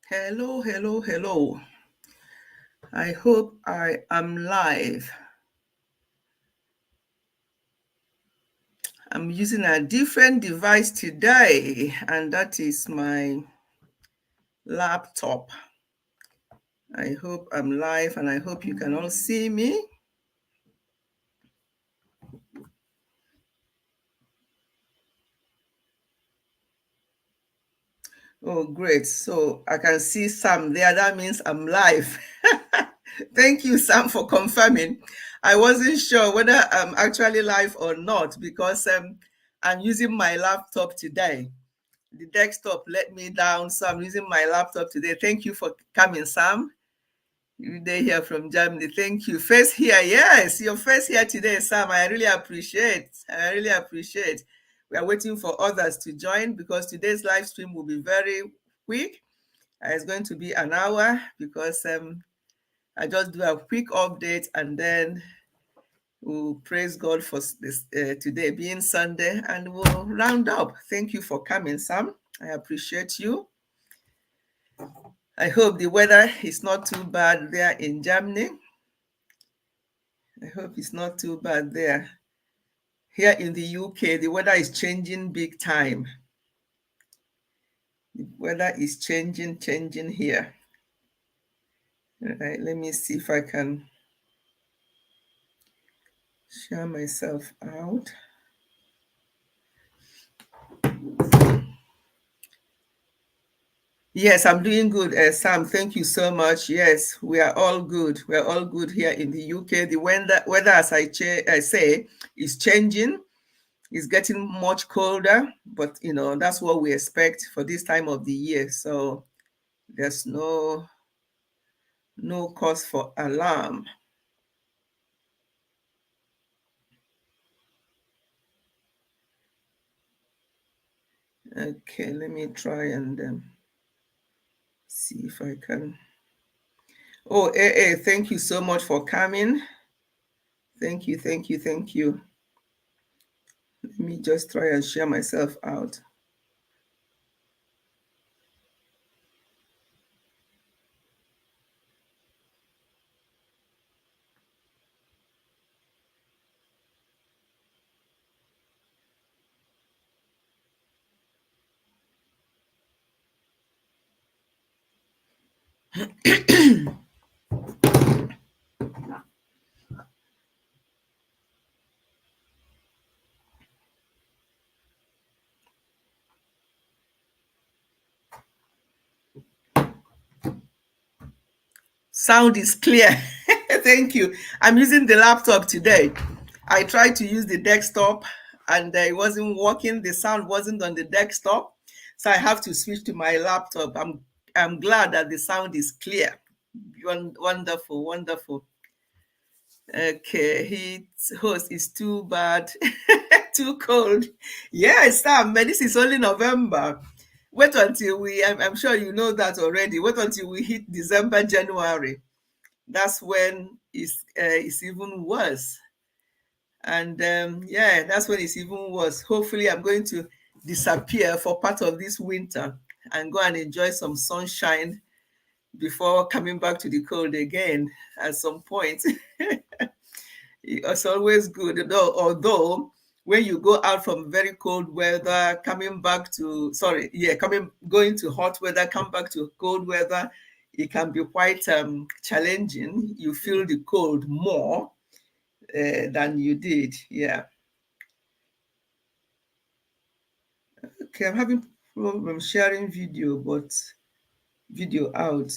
Hello, hello, hello. I hope I am live. I'm using a different device today, and that is my laptop. I hope I'm live and I hope you can all see me. Oh, great. So I can see Sam there. That means I'm live. Thank you, Sam, for confirming. I wasn't sure whether I'm actually live or not because I'm using my laptop today. The desktop let me down, so I'm using my laptop today. Thank you for coming, Sam. They here from Germany. Thank you. First here, yes, your first here today, Sam. I really appreciate. I really appreciate. We are waiting for others to join because today's live stream will be very quick. It's going to be an hour because I just do a quick update and then we'll praise God for this today being Sunday and we'll round up. Thank you for coming, Sam. I appreciate you. I hope the weather is not too bad there in Germany. I hope it's not too bad there. Here in the UK, the weather is changing big time. The weather is changing here. All right, let me see if I can share myself out. Yes, I'm doing good, Sam. Thank you so much. Yes, we are all good. We are all good here in the UK. The weather as I say, is changing. It's getting much colder, but that's what we expect for this time of the year. So there's no cause for alarm. Okay, let me try and see if I can. Oh, thank you so much for coming. Thank you, thank you, thank you. Let me just try and share myself out. Sound is clear. Thank you. I'm using the laptop today. I tried to use the desktop and it wasn't working. The sound wasn't on the desktop. So I have to switch to my laptop. I'm glad that the sound is clear. Wonderful, wonderful. Okay, heat host is too bad, too cold. Yes, Sam, but this is only November. Wait until I'm sure you know that already. Wait until we hit December, January. That's when it's even worse. And yeah, that's when it's even worse. Hopefully, I'm going to disappear for part of this winter and go and enjoy some sunshine before coming back to the cold again at some point. It's always good, although when you go out from very cold weather, going to hot weather, come back to cold weather, it can be quite challenging. You feel the cold more than you did. Yeah. Okay, I'm having problem sharing video, but video out.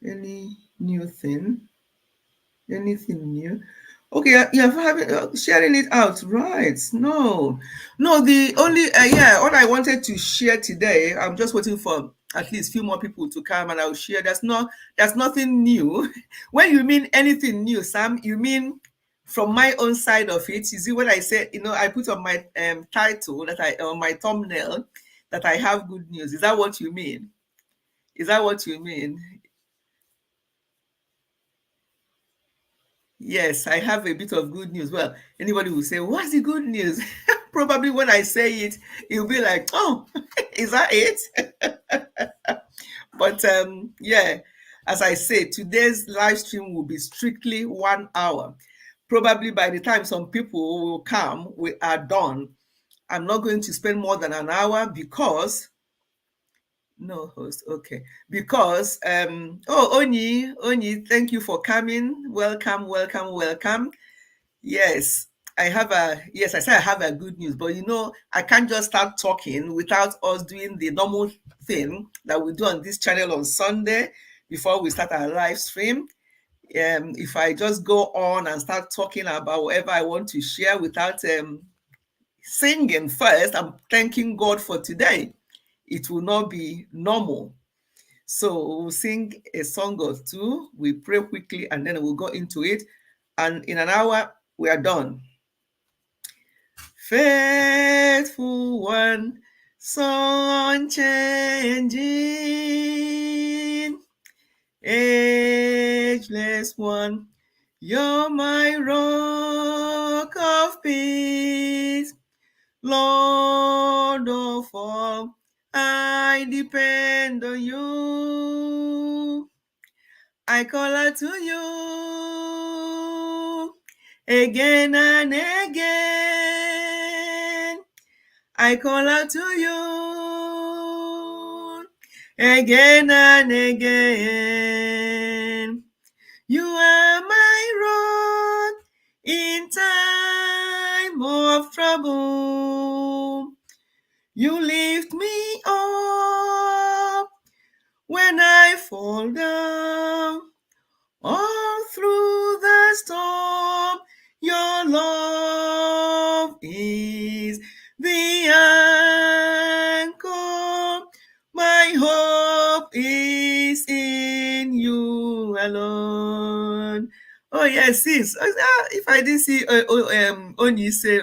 Any new thing? Anything new? Okay, you're having sharing it out, right? No. The only all I wanted to share today. I'm just waiting for at least a few more people to come, and I'll share. There's nothing new. When you mean anything new, Sam, you mean from my own side of it? You see what I said? I put on my title on my thumbnail that I have good news. Is that what you mean? Is that what you mean? Yes, I have a bit of good news. Well, anybody will say, "What's the good news?" Probably when I say it, you'll be like, "Oh, is that it?" But yeah, as I say, today's live stream will be strictly 1 hour. Probably by the time some people will come, we are done. I'm not going to spend more than an hour because no host. Okay. Because Oni, thank you for coming. Welcome, welcome, welcome. Yes, I said I have a good news, but I can't just start talking without us doing the normal thing that we do on this channel on Sunday before we start our live stream. If I just go on and start talking about whatever I want to share without singing first, I'm thanking God for today. It will not be normal. So we'll sing a song or two, we pray quickly, and then we'll go into it. And in an hour, we are done. Faithful one, so unchanging, ageless one, you're my rock of peace, Lord of all, I depend on you. I call out to you again and again. I call out to you again and again. You are my rock in time of trouble. You lift me up when I fall down. All through the storm, your love is the anchor. My hope is in you alone. Oh yes, sis. If I didn't see Oni say,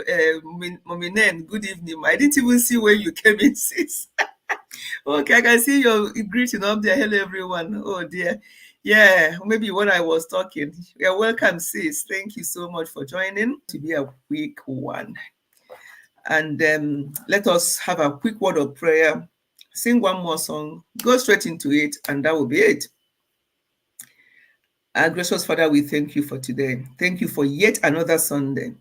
Mommy Nen, good evening. I didn't even see where you came in, sis. Okay, I can see your greeting up there. Hello, everyone. Oh dear. Yeah, maybe when I was talking. You're welcome, sis. Thank you so much for joining. To be a quick one. And let us have a quick word of prayer, sing one more song, go straight into it, and that will be it. Our gracious Father, we thank you for today. Thank you for yet another Sunday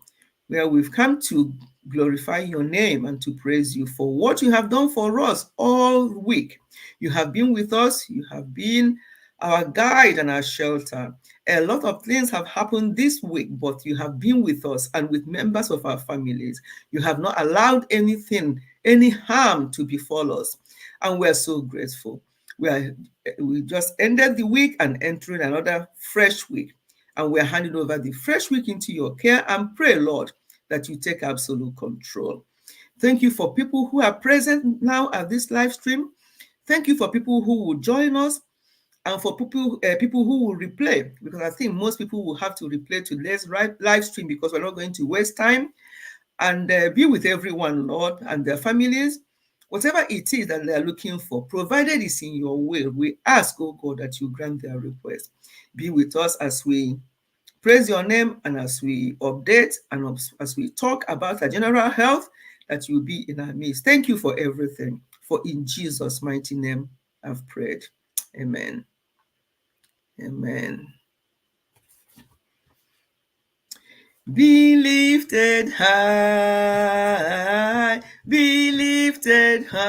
where we've come to glorify your name and to praise you for what you have done for us all week. You have been with us. You have been our guide and our shelter. A lot of things have happened this week, but you have been with us and with members of our families. You have not allowed anything, any harm to befall us. And we're so grateful. We just ended the week and entering another fresh week. And we're handing over the fresh week into your care and pray, Lord, that you take absolute control. Thank you for people who are present now at this live stream. Thank you for people who will join us and for people who will replay, because I think most people will have to replay today's live stream because we're not going to waste time. And be with everyone, Lord, and their families. Whatever it is that they are looking for, provided it's in your will, we ask, oh God, that you grant their request. Be with us as we praise your name and as we update and as we talk about our general health, that you be in our midst. Thank you for everything. For in Jesus' mighty name I've prayed. Amen. Amen. Be lifted high, be lifted high.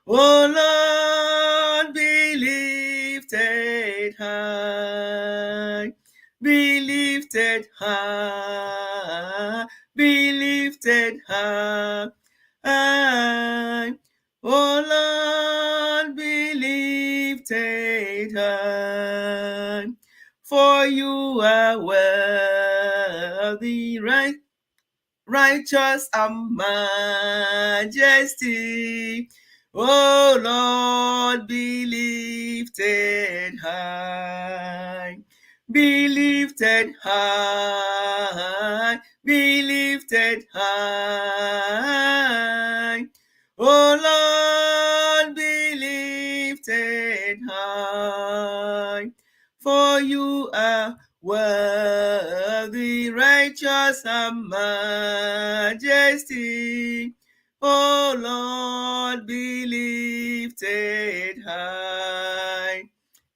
Oh Lord, be lifted high, be lifted high, be lifted high. Oh Lord, be lifted high. For you are worthy, righteous and majesty. Oh Lord, be lifted high, be lifted high, be lifted high. Oh Lord, be lifted high. For you are worthy, righteous and majesty. Oh Lord, be lifted high.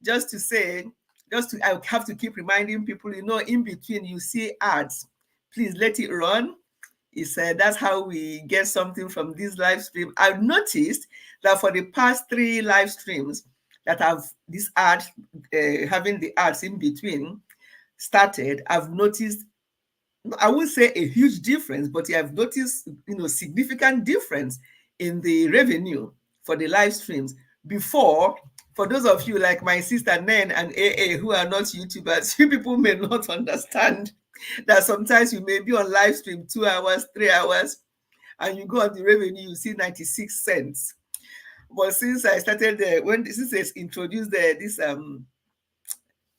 Just to say, I have to keep reminding people, in between you see ads, please let it run. He said that's how we get something from this live stream. I've noticed that for the past 3 live streams that have this ad, having the ads in between started, I've noticed, I would say a huge difference, but I've noticed, significant difference in the revenue for the live streams. Before, for those of you like my sister Nen and AA who are not YouTubers, you people may not understand that sometimes you may be on live stream 2 hours, 3 hours, and you go on the revenue, you see 96 cents. But since I started since they introduced this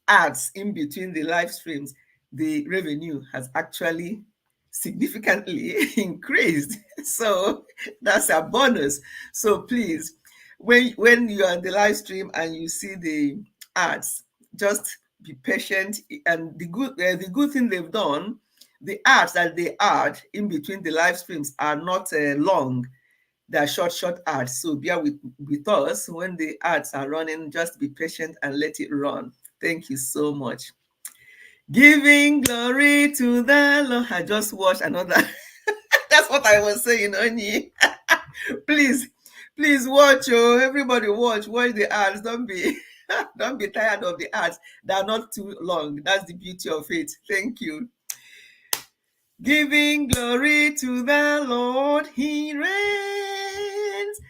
ads in between the live streams, the revenue has actually significantly increased. So that's a bonus. So please, when you're on the live stream and you see the ads, just be patient. And the good thing they've done, the ads that they add in between the live streams are not long. They're short ads. So bear with us when the ads are running. Just be patient and let it run. Thank you so much. Giving glory to the Lord. I just watched another. That's what I was saying, Oni. please, please watch. Oh, everybody watch the ads. Don't be don't be tired of the ads. They're not too long. That's the beauty of it. Thank you. Giving glory to the Lord, He reigns.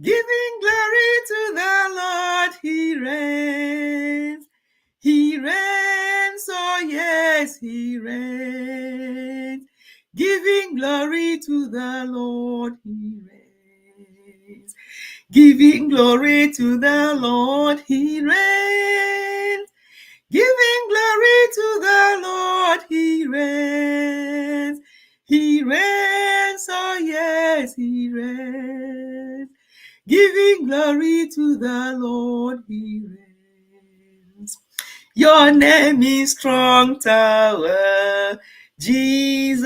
Giving glory to the Lord, He reigns. He reigns, oh yes, He reigns. Giving glory to the Lord, He reigns. Giving glory to the Lord, He reigns. Giving glory to the Lord, He reigns. He reigns, oh yes, He reigns. Giving glory to the Lord, He reigns. Your name is strong tower, Jesus.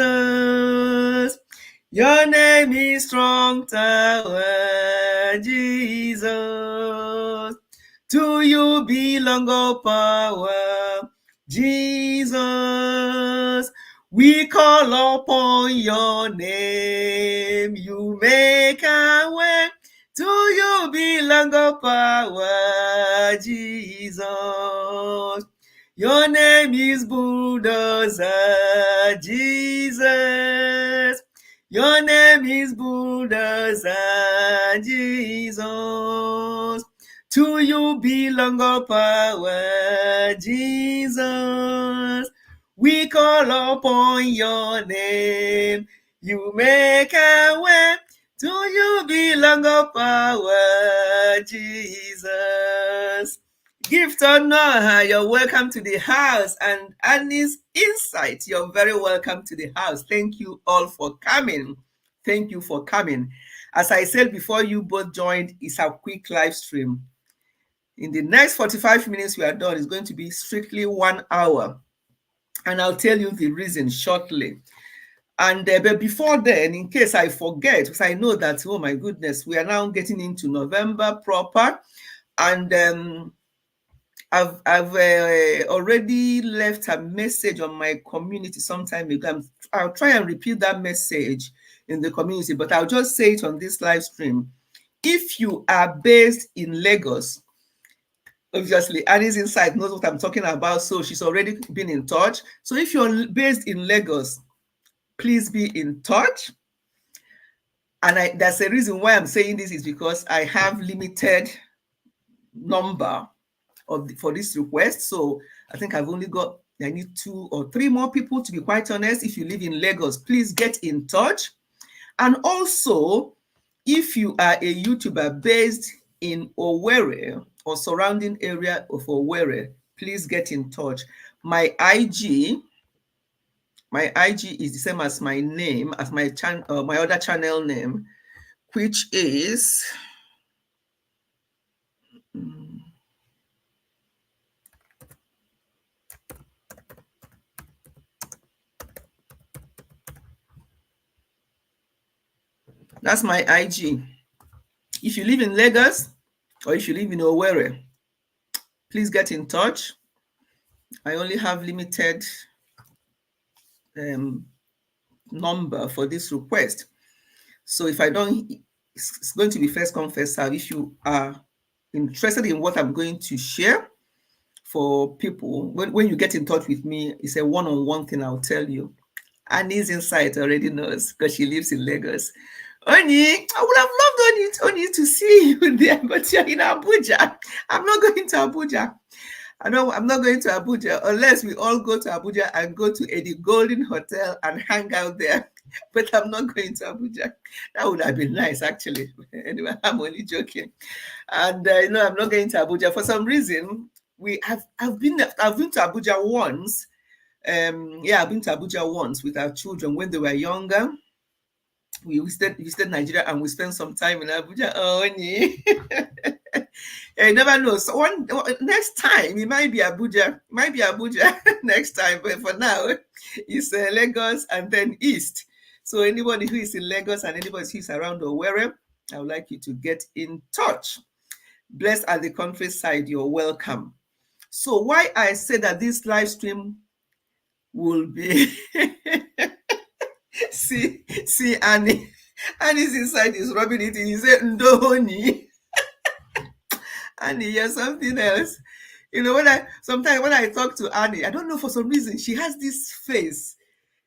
Your name is strong tower, Jesus. To you belong all power, Jesus. We call upon your name. You make a way. To you belong all power, Jesus. Your name is Bulldozer, Jesus. Your name is Bulldozer, Jesus. To you belong all power, Jesus. We call upon your name. You make a way. To you belong all power, Jesus. Gift honor, you're welcome to the house. And Annie's Insight, you're very welcome to the house. Thank you all for coming. Thank you for coming. As I said before you both joined, it's a quick live stream. In the next 45 minutes we are done, it's going to be strictly 1 hour. And I'll tell you the reason shortly. And but before then, in case I forget, because I know that, oh my goodness, we are now getting into November proper. And I've already left a message on my community some time ago. I'll try and repeat that message in the community, but I'll just say it on this live stream. If you are based in Lagos, obviously Annie's Insight knows what I'm talking about, so she's already been in touch. So if you're based in Lagos, please be in touch. And that's the reason why I'm saying this, is because I have limited number for this request. So I think I need 2 or 3 more people, to be quite honest. If you live in Lagos, please get in touch. And also, if you are a YouTuber based in Owerri or surrounding area of Owerri, please get in touch. My IG is the same as my name, as my other channel name, which is That's my IG. If you live in Lagos or if you live in Owerri, please get in touch. I only have limited number for this request. So if I don't, it's going to be first come, first serve. If you are interested in what I'm going to share for people, when you get in touch with me, it's a one-on-one thing, I'll tell you. Annie's Insight already knows because she lives in Lagos. Oni, I would have loved Oni to see you there, but you're in Abuja. I'm not going to Abuja. I'm not going to Abuja unless we all go to Abuja and go to Eddie Golden Hotel and hang out there. But I'm not going to Abuja. That would have been nice, actually. Anyway, I'm only joking. And I'm not going to Abuja for some reason. I've been to Abuja once. I've been to Abuja once with our children when they were younger. We visited Nigeria and we spent some time in Abuja. Oh, you never know. So next time it might be Abuja. Next time. But for now, it's Lagos and then East. So anybody who is in Lagos and anybody who is around Owerri, I would like you to get in touch. Blessed at the countryside, you're welcome. So why I say that this live stream will be see Annie. Annie's inside is rubbing it in. He said, Ndoni. Annie, you're something else. Sometimes when I talk to Annie, I don't know, for some reason, she has this face.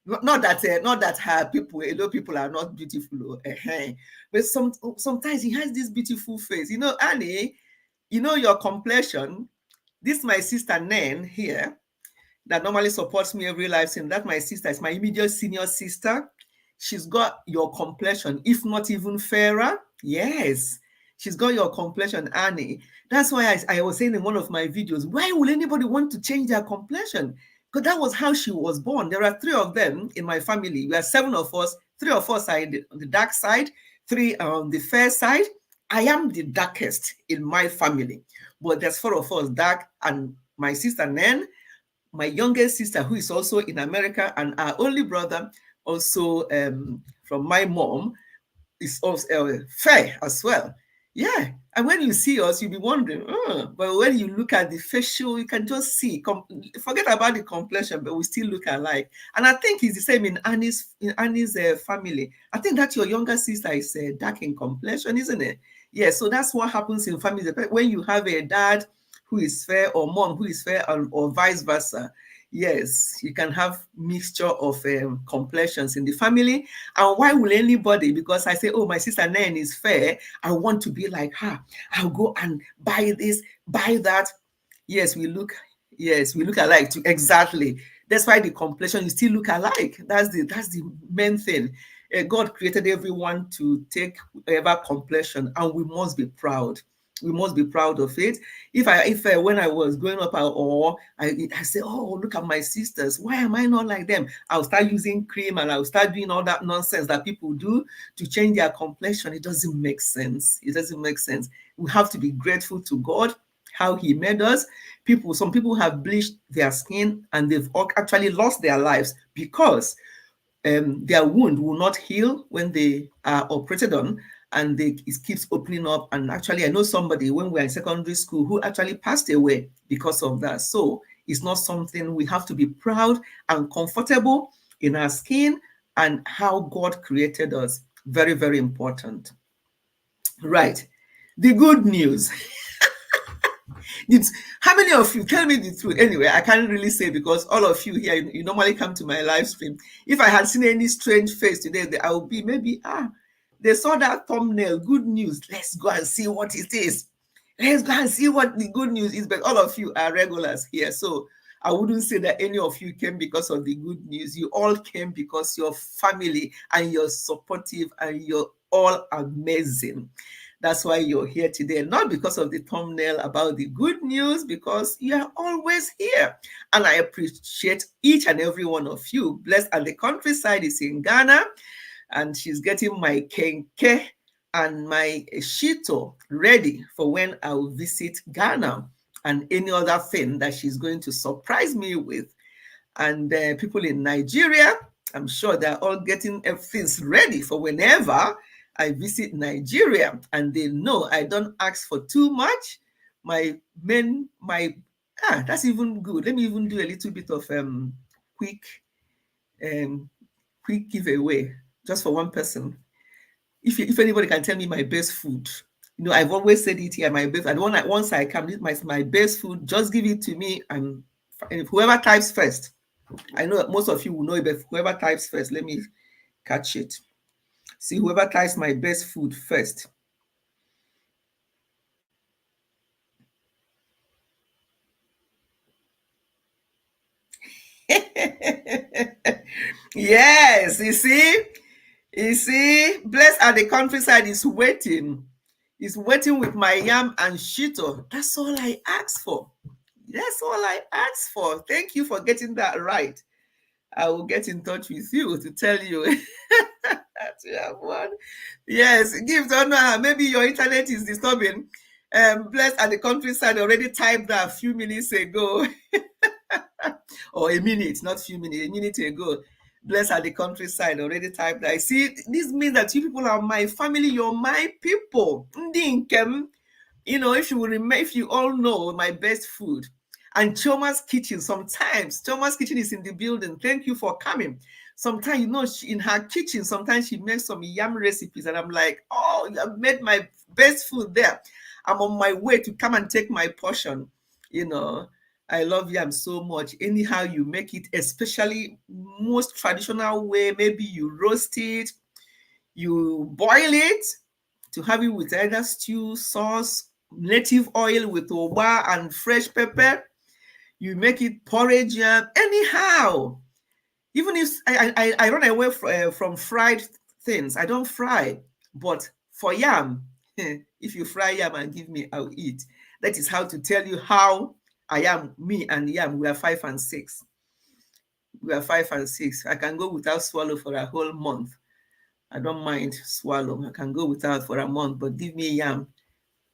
Not that her people are not beautiful, but sometimes he has this beautiful face. Annie, your complexion. This my sister Nen here, that normally supports me every live stream. That's my sister. It's my immediate senior sister. She's got your complexion, if not even fairer. Yes, she's got your complexion, Annie. That's why I was saying in one of my videos, why would anybody want to change their complexion? Because that was how she was born. There are 3 of them in my family. We are 7 of us. 3 of us are on the dark side, 3 are on the fair side. I am the darkest in my family, but there's 4 of us dark, and my sister Nen, my youngest sister, who is also in America, and our only brother, also from my mom, is also fair as well. Yeah, and when you see us, you'll be wondering, but when you look at the facial, you can just see, forget about the complexion, but we still look alike. And I think it's the same in Annie's family. I think that your younger sister is dark in complexion, isn't it? Yeah, so that's what happens in families. When you have a dad who is fair or mom who is fair, or vice versa, yes, you can have mixture of complexions in the family. And why will anybody, because I say, oh, my sister Nen is fair, I want to be like her, I'll go and buy this, buy that. Yes, we look alike too. Exactly. That's why the complexion, you still look alike. That's the main thing. God created everyone to take whatever complexion, and we must be proud. We must be proud of it. If when I was growing up, I say, oh, look at my sisters. Why am I not like them? I'll start using cream and I'll start doing all that nonsense that people do to change their complexion. It doesn't make sense. It doesn't make sense. We have to be grateful to God, how he made us. Some people have bleached their skin and they've actually lost their lives because their wound will not heal when they are operated on, and it keeps opening up. And actually, I know somebody when we were in secondary school who actually passed away because of that. So it's not something, we have to be proud and comfortable in our skin and how God created us. Very, very important. Right. The good news. How many of you, tell me the truth? Anyway, I can't really say because all of you here, you normally come to my live stream. If I had seen any strange face today, I would be maybe, they saw that thumbnail, good news. Let's go and see what it is. Let's go and see what the good news is. But all of you are regulars here. So I wouldn't say that any of you came because of the good news. You all came because you're family and you're supportive and you're all amazing. That's why you're here today, not because of the thumbnail about the good news, because you are always here. And I appreciate each and every one of you. Blessed at the countryside is in Ghana, and she's getting my kenke and my shito ready for when I will visit Ghana and any other thing that she's going to surprise me with. And people in Nigeria, I'm sure they're all getting everything ready for whenever I visit Nigeria, and they know I don't ask for too much. That's even good. Let me even do a little bit of quick quick giveaway just for one person. If anybody can tell me my best food, I've always said it here, my best. And once I come, this my best food, just give it to me, and whoever types first. I know most of you will know it, but whoever types first, let me catch it. See, whoever types my best food first. Yes, you see, Blessed at the Countryside is waiting. Is waiting with my yam and shito. That's all I asked for. That's all I asked for. Thank you for getting that right. I will get in touch with you to tell you that you have won. Yes, give don't know. Maybe your internet is disturbing. Blessed at the Countryside already typed that a few minutes ago. Or a minute, not few minutes, a minute ago. Blessed at the Countryside already typed that. See, this means that you people are my family, you're my people. If you remember, if you all know my best food. And Choma's Kitchen, sometimes Choma's Kitchen is in the building. Thank you for coming. Sometimes, in her kitchen, sometimes she makes some yam recipes, and I'm like, oh, you have made my best food there. I'm on my way to come and take my portion. I love yam so much. Anyhow you make it, especially most traditional way, maybe you roast it, you boil it to have it with either stew, sauce, native oil with oba and fresh pepper. You make it porridge yam. Anyhow, even if I run away from fried things, I don't fry. But for yam, if you fry yam and give me, I'll eat. That is how to tell you how I am. Me and yam, we are 5 and 6. We are 5 and 6. I can go without swallow for a whole month. I don't mind swallow. I can go without for a month, but give me yam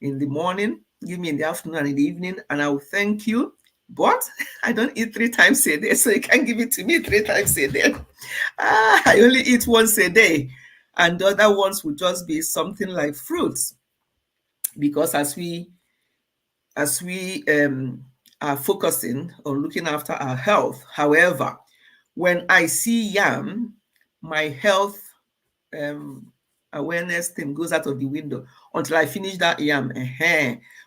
in the morning, give me in the afternoon and in the evening, and I will thank you. But I don't eat 3 times a day, so you can't give it to me 3 times a day. I only eat once a day, and the other ones will just be something like fruits, because as we are focusing on looking after our health. However, when I see yam, my health awareness thing goes out of the window until I finish that yam.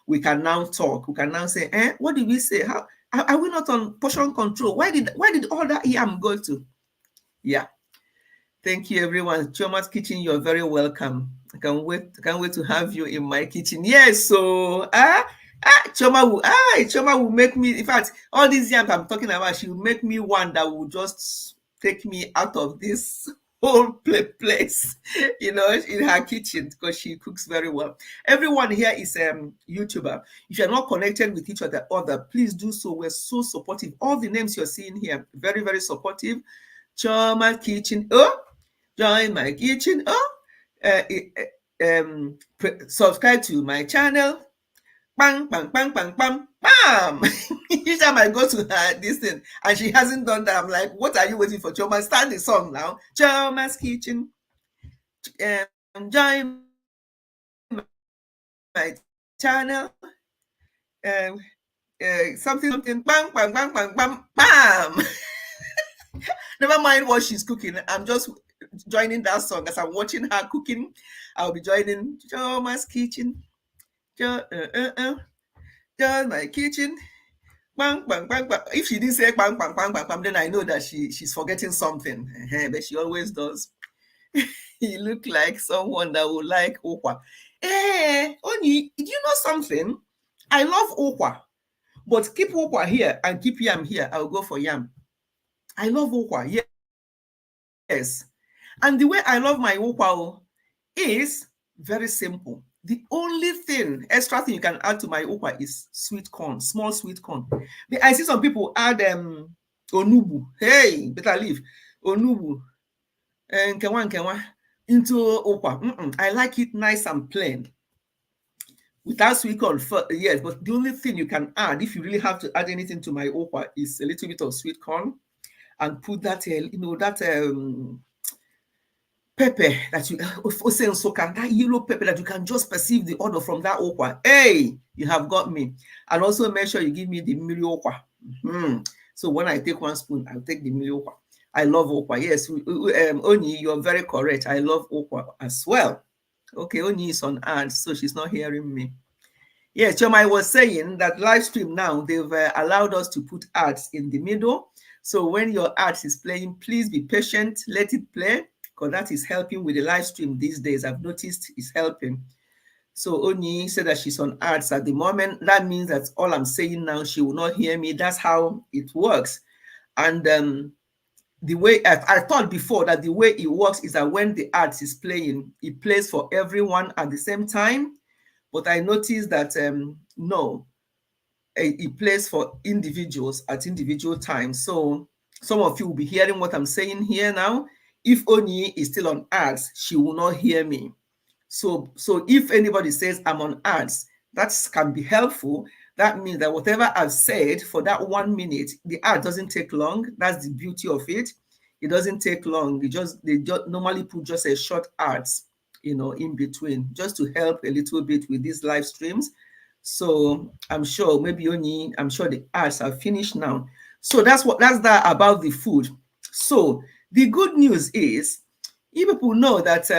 We can now talk. We can now say, what did we say? How are we not on portion control? Why did all that yam go to? Yeah. Thank you, everyone. Choma's Kitchen, you're very welcome. I can't wait to have you in my kitchen. Yes, so Choma will make me, in fact, all these yams I'm talking about, she will make me one that will just take me out of this whole place, in her kitchen, because she cooks very well. Everyone here is YouTuber. If you're not connected with each other, please do so. We're so supportive. All the names you're seeing here, very, very supportive. Choma Kitchen. Oh, join my kitchen. Oh, subscribe to my channel. Bang, bang, bang, bang, bang, bam. Each time I go to her this thing and she hasn't done that, I'm like, what are you waiting for, Choma? Start the song now. Choma's Kitchen. Join my channel. Something, bang, bang, bang, bang, bang, bam. Never mind what she's cooking. I'm just joining that song as I'm watching her cooking. I'll be joining Choma's Kitchen. Just my kitchen. Bang, bang, bang, bang. If she didn't say bang, bang, bang, bang, bang, then I know that she's forgetting something. But she always does. You look like someone that would like okwa. Oni, do you know something? I love okwa, but keep okwa here and keep yam here. I'll go for yam. I love okwa, yes. And the way I love my okwa is very simple. The only extra thing you can add to my okwa is sweet corn, small sweet corn. I see some people add onubu. Hey, better leave onubu and kenwa into okwa. I like it nice and plain without sweet corn. Yes, but the only thing you can add, if you really have to add anything to my okwa, is a little bit of sweet corn, and put that pepper that you, that yellow pepper that you can just perceive the odor from that okwa. Hey, you have got me. And also make sure you give me the mili okwa. So when I take 1 spoon, I'll take the mili okwa. I love okwa. Yes, Oni, you're very correct. I love okwa as well. Okay, Oni is on ads, so she's not hearing me. Yes, Choma was saying that live stream now, they've allowed us to put ads in the middle. So when your ads is playing, please be patient, let it play, because that is helping with the live stream these days. I've noticed it's helping. So Oni said that she's on ads at the moment. That means that all I'm saying now, she will not hear me. That's how it works. And the way I thought before that the way it works is that when the ads is playing, it plays for everyone at the same time. But I noticed that no, it plays for individuals at individual times. So some of you will be hearing what I'm saying here now. If Oni is still on ads, she will not hear me. So if anybody says I'm on ads, that can be helpful. That means that whatever I've said for that 1 minute, the ad doesn't take long. That's the beauty of it. It doesn't take long. They just normally put just a short ads, in between, just to help a little bit with these live streams. So I'm sure I'm sure the ads are finished now. So that's that about the food. So the good news is, you people know that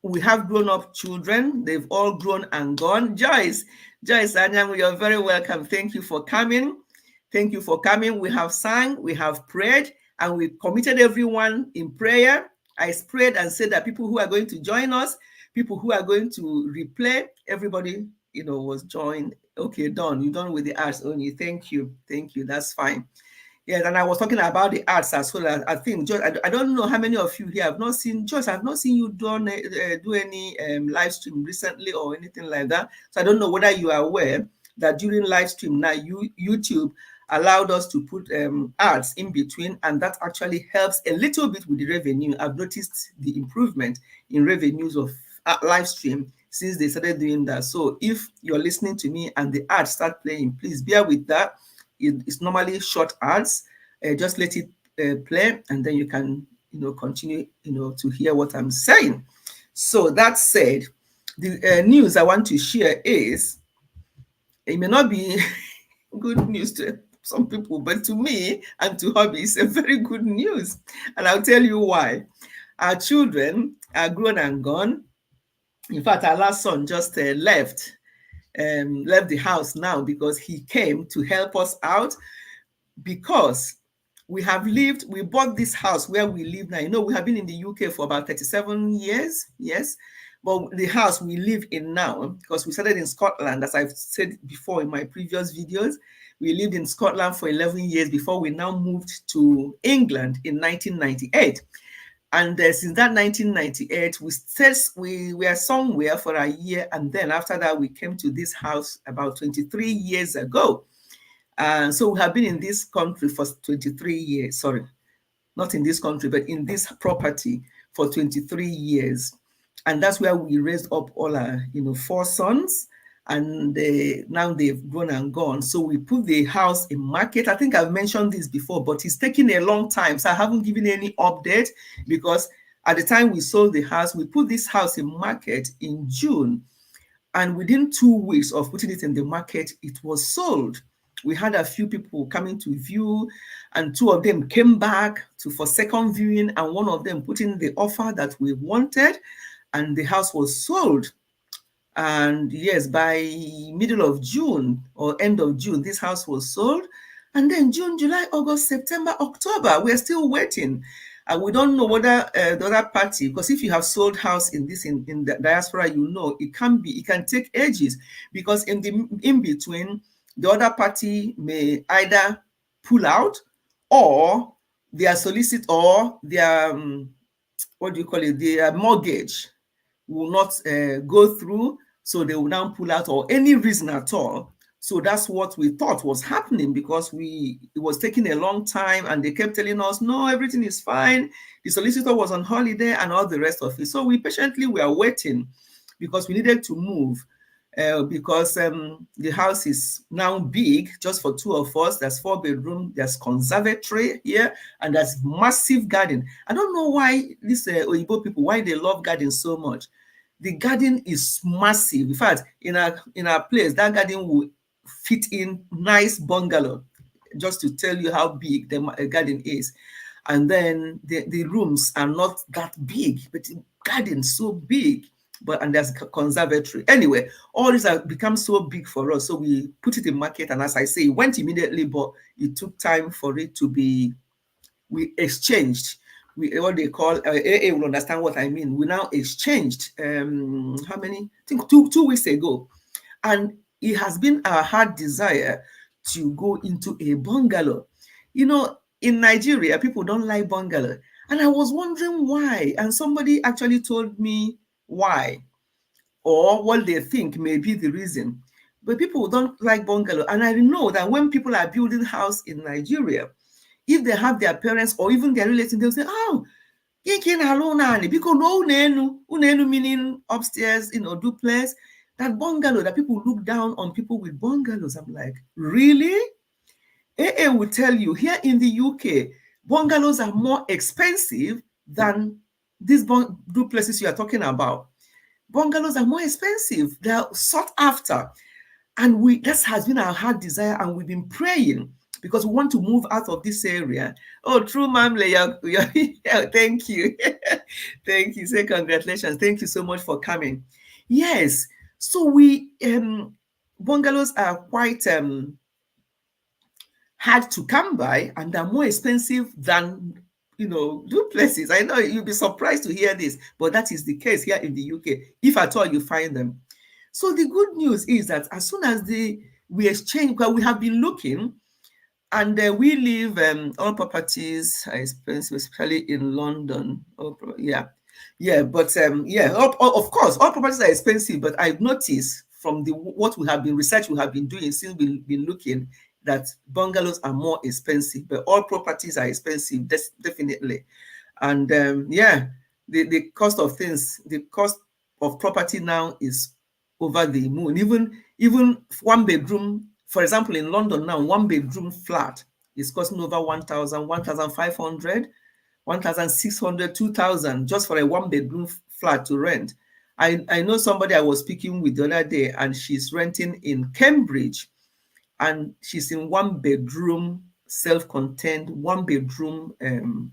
we have grown-up children. They've all grown and gone. Joyce Anyang, you're very welcome. Thank you for coming. Thank you for coming. We have sang, we have prayed, and we committed everyone in prayer. I prayed and said that people who are going to join us, people who are going to replay, everybody, was joined. Okay, done. You're done with the ads only. Thank you. Thank you. That's fine. Yes, and I was talking about the ads as well. I think, Joyce, I don't know how many of you here have not seen, Joyce, I've not seen you do any live stream recently or anything like that. So I don't know whether you are aware that during live stream now, YouTube allowed us to put ads in between, and that actually helps a little bit with the revenue. I've noticed the improvement in revenues of live stream since they started doing that. So if you're listening to me and the ads start playing, please bear with that. It's normally short ads. Just let it play, and then you can, continue, to hear what I'm saying. So that said, the news I want to share is, it may not be good news to some people, but to me and to Hobby, it's a very good news. And I'll tell you why. Our children are grown and gone. In fact, our last son just left the house now because he came to help us out, because we bought this house where we live now. We have been in the UK for about 37 years, yes. But the house we live in now, because we started in Scotland, as I've said before in my previous videos, we lived in Scotland for 11 years before we now moved to England in 1998. And since that 1998, we were somewhere for a year. And then after that, we came to this house about 23 years ago. So we have been in this country for 23 years. Sorry, not in this country, but in this property for 23 years. And that's where we raised up all our, 4 sons. And now they've grown and gone. So we put the house in market. I think I've mentioned this before, but it's taking a long time. So I haven't given any update, because at the time we sold the house, we put this house in market in June. And within 2 weeks of putting it in the market, it was sold. We had a few people coming to view, and 2 of them came back for second viewing, and 1 of them put in the offer that we wanted, and the house was sold. And yes, by middle of June or end of June, this house was sold. And then June, July, August, September, October, we're still waiting. And we don't know whether the other party, because if you have sold house in the diaspora, it can take ages, because in between, the other party may either pull out, or their solicit, or their their mortgage will not go through, so they will now pull out, or any reason at all. So that's what we thought was happening, because it was taking a long time, and they kept telling us, no, everything is fine. The solicitor was on holiday and all the rest of it. So we patiently were waiting, because we needed to move. because the house is now big, just for two of us. There's 4 bedrooms, there's conservatory here, and there's massive garden. I don't know why these Oyibo people, why they love garden so much. The garden is massive. In fact, in our place, that garden will fit in nice bungalow, just to tell you how big the garden is. And then the rooms are not that big, but the garden so big. And there's conservatory. Anyway, all these have become so big for us. So we put it in market. And as I say, it went immediately, but it took time for it to be, we exchanged. What they call, AA will understand what I mean. We now exchanged, how many? I think 2 weeks ago. And it has been our heart desire to go into a bungalow. You know, in Nigeria, people don't like bungalow. And I was wondering why. And somebody actually told me why, or what they think may be the reason. But people don't like bungalow. And I know that when people are building house in Nigeria, if they have their parents or even their relatives, they'll say, oh, because no meaning upstairs, duplex, that bungalow, that people look down on people with bungalows. I'm like, really? AA will tell you here in the UK, bungalows are more expensive than these duplexes you are talking about. Bungalows are more expensive. They are sought after. And that has been our heart desire, and we've been praying because we want to move out of this area. Oh, true, ma'am. Thank you. Thank you. Say congratulations. Thank you so much for coming. Yes. So bungalows are quite hard to come by, and they're more expensive than duplexes. I know you'll be surprised to hear this, but that is the case here in the UK, if at all you find them. So the good news is that as soon as we exchange, because we have been looking, and we live, all properties are expensive, especially in London. But of course, all properties are expensive. But I've noticed from what we have been doing since we've been looking, that bungalows are more expensive, but all properties are expensive, definitely. And the cost of things, the cost of property now is over the moon. Even 1 bedroom, for example, in London now, 1 bedroom flat is costing over 1,000, 1,500, 1,600, 2,000 just for a 1 bedroom flat to rent. I know somebody I was speaking with the other day, and she's renting in Cambridge, and she's in 1 bedroom, self-contained 1 bedroom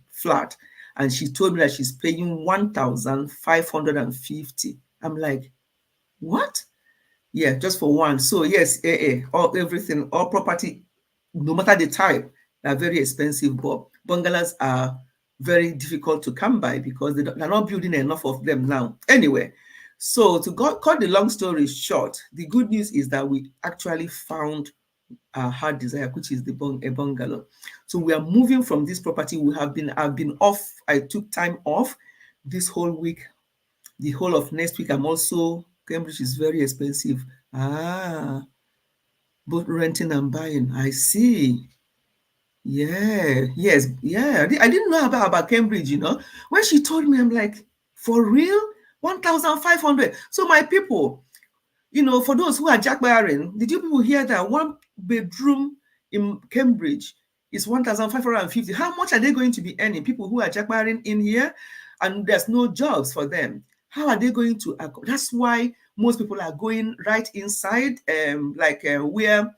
flat, and she told me that she's paying 1,550. I'm like, what? Yeah, just for one. So yes, everything, all property, no matter the type, are very expensive. But bungalows are very difficult to come by because they're not building enough of them now. Anyway, so to cut the long story short, the good news is that we actually found our heart desire, which is a bungalow. So we are moving from this property. I've been off. I took time off this whole week. The whole of next week, I'm also, Cambridge is very expensive. Both renting and buying. I see. Yeah, yes, yeah. I didn't know about Cambridge, When she told me, I'm like, for real? 1,500. So my people, for those who are jackbarring, did you people hear that 1 bedroom in Cambridge is 1,550? How much are they going to be earning? People who are jackbarring in here, and there's no jobs for them. How are they going to? That's why most people are going right inside, where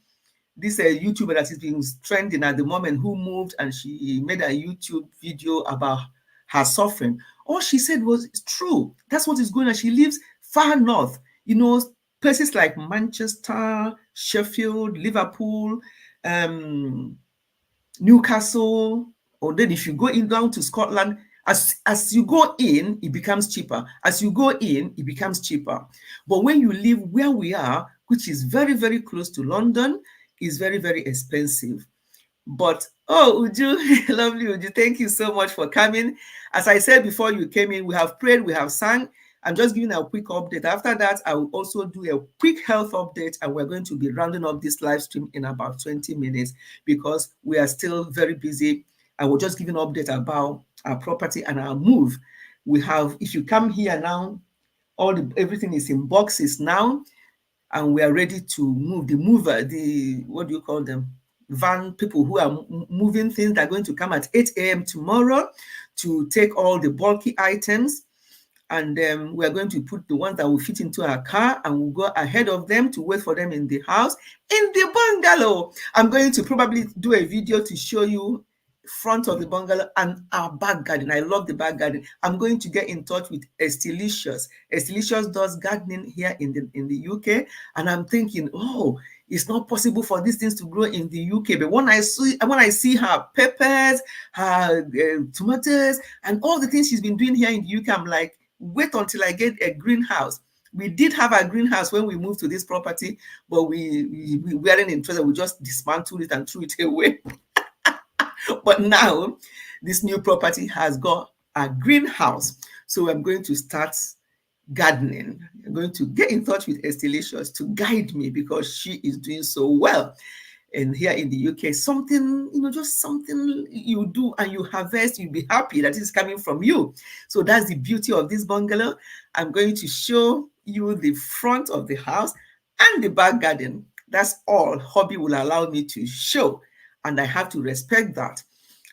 this YouTuber that is being trending at the moment, who moved, and she made a YouTube video about her suffering. All she said was true. That's what is going on. She lives far north, places like Manchester, Sheffield, Liverpool, Newcastle, or then if you go down to Scotland, as you go in, it becomes cheaper. As you go in, it becomes cheaper. But when you live where we are, which is very, very close to London, is very, very expensive. But, Uju, lovely Uju, thank you so much for coming. As I said before you came in, we have prayed, we have sang. I'm just giving a quick update. After that, I will also do a quick health update, and we're going to be rounding up this live stream in about 20 minutes because we are still very busy. I will just give an update about our property and our move. We have, if you come here now, everything is in boxes now. and we are ready to move. The mover, the, what do you call them? Van people who are moving things, they're going to come at 8 a.m. tomorrow to take all the bulky items. And we are going to put the ones that will fit into our car, and we'll go ahead of them to wait for them in the house, in the bungalow. I'm going to probably do a video to show you front of the bungalow and our back garden. I love the back garden. I'm going to get in touch with Estilicious. Estilicious does gardening here in the UK, and I'm thinking, oh, it's not possible for these things to grow in the UK. But when I see her peppers, her tomatoes, and all the things she's been doing here in the UK, I'm like, wait until I get a greenhouse. We did have a greenhouse when we moved to this property, but we weren't interested. We just dismantled it and threw it away. But now this new property has got a greenhouse. So I'm going to start gardening. I'm going to get in touch with Estilicious to guide me, because she is doing so well. And here in the UK, something, just something you do and you harvest, you'll be happy that it's coming from you. So that's the beauty of this bungalow. I'm going to show you the front of the house and the back garden. That's all hobby will allow me to show, and I have to respect that.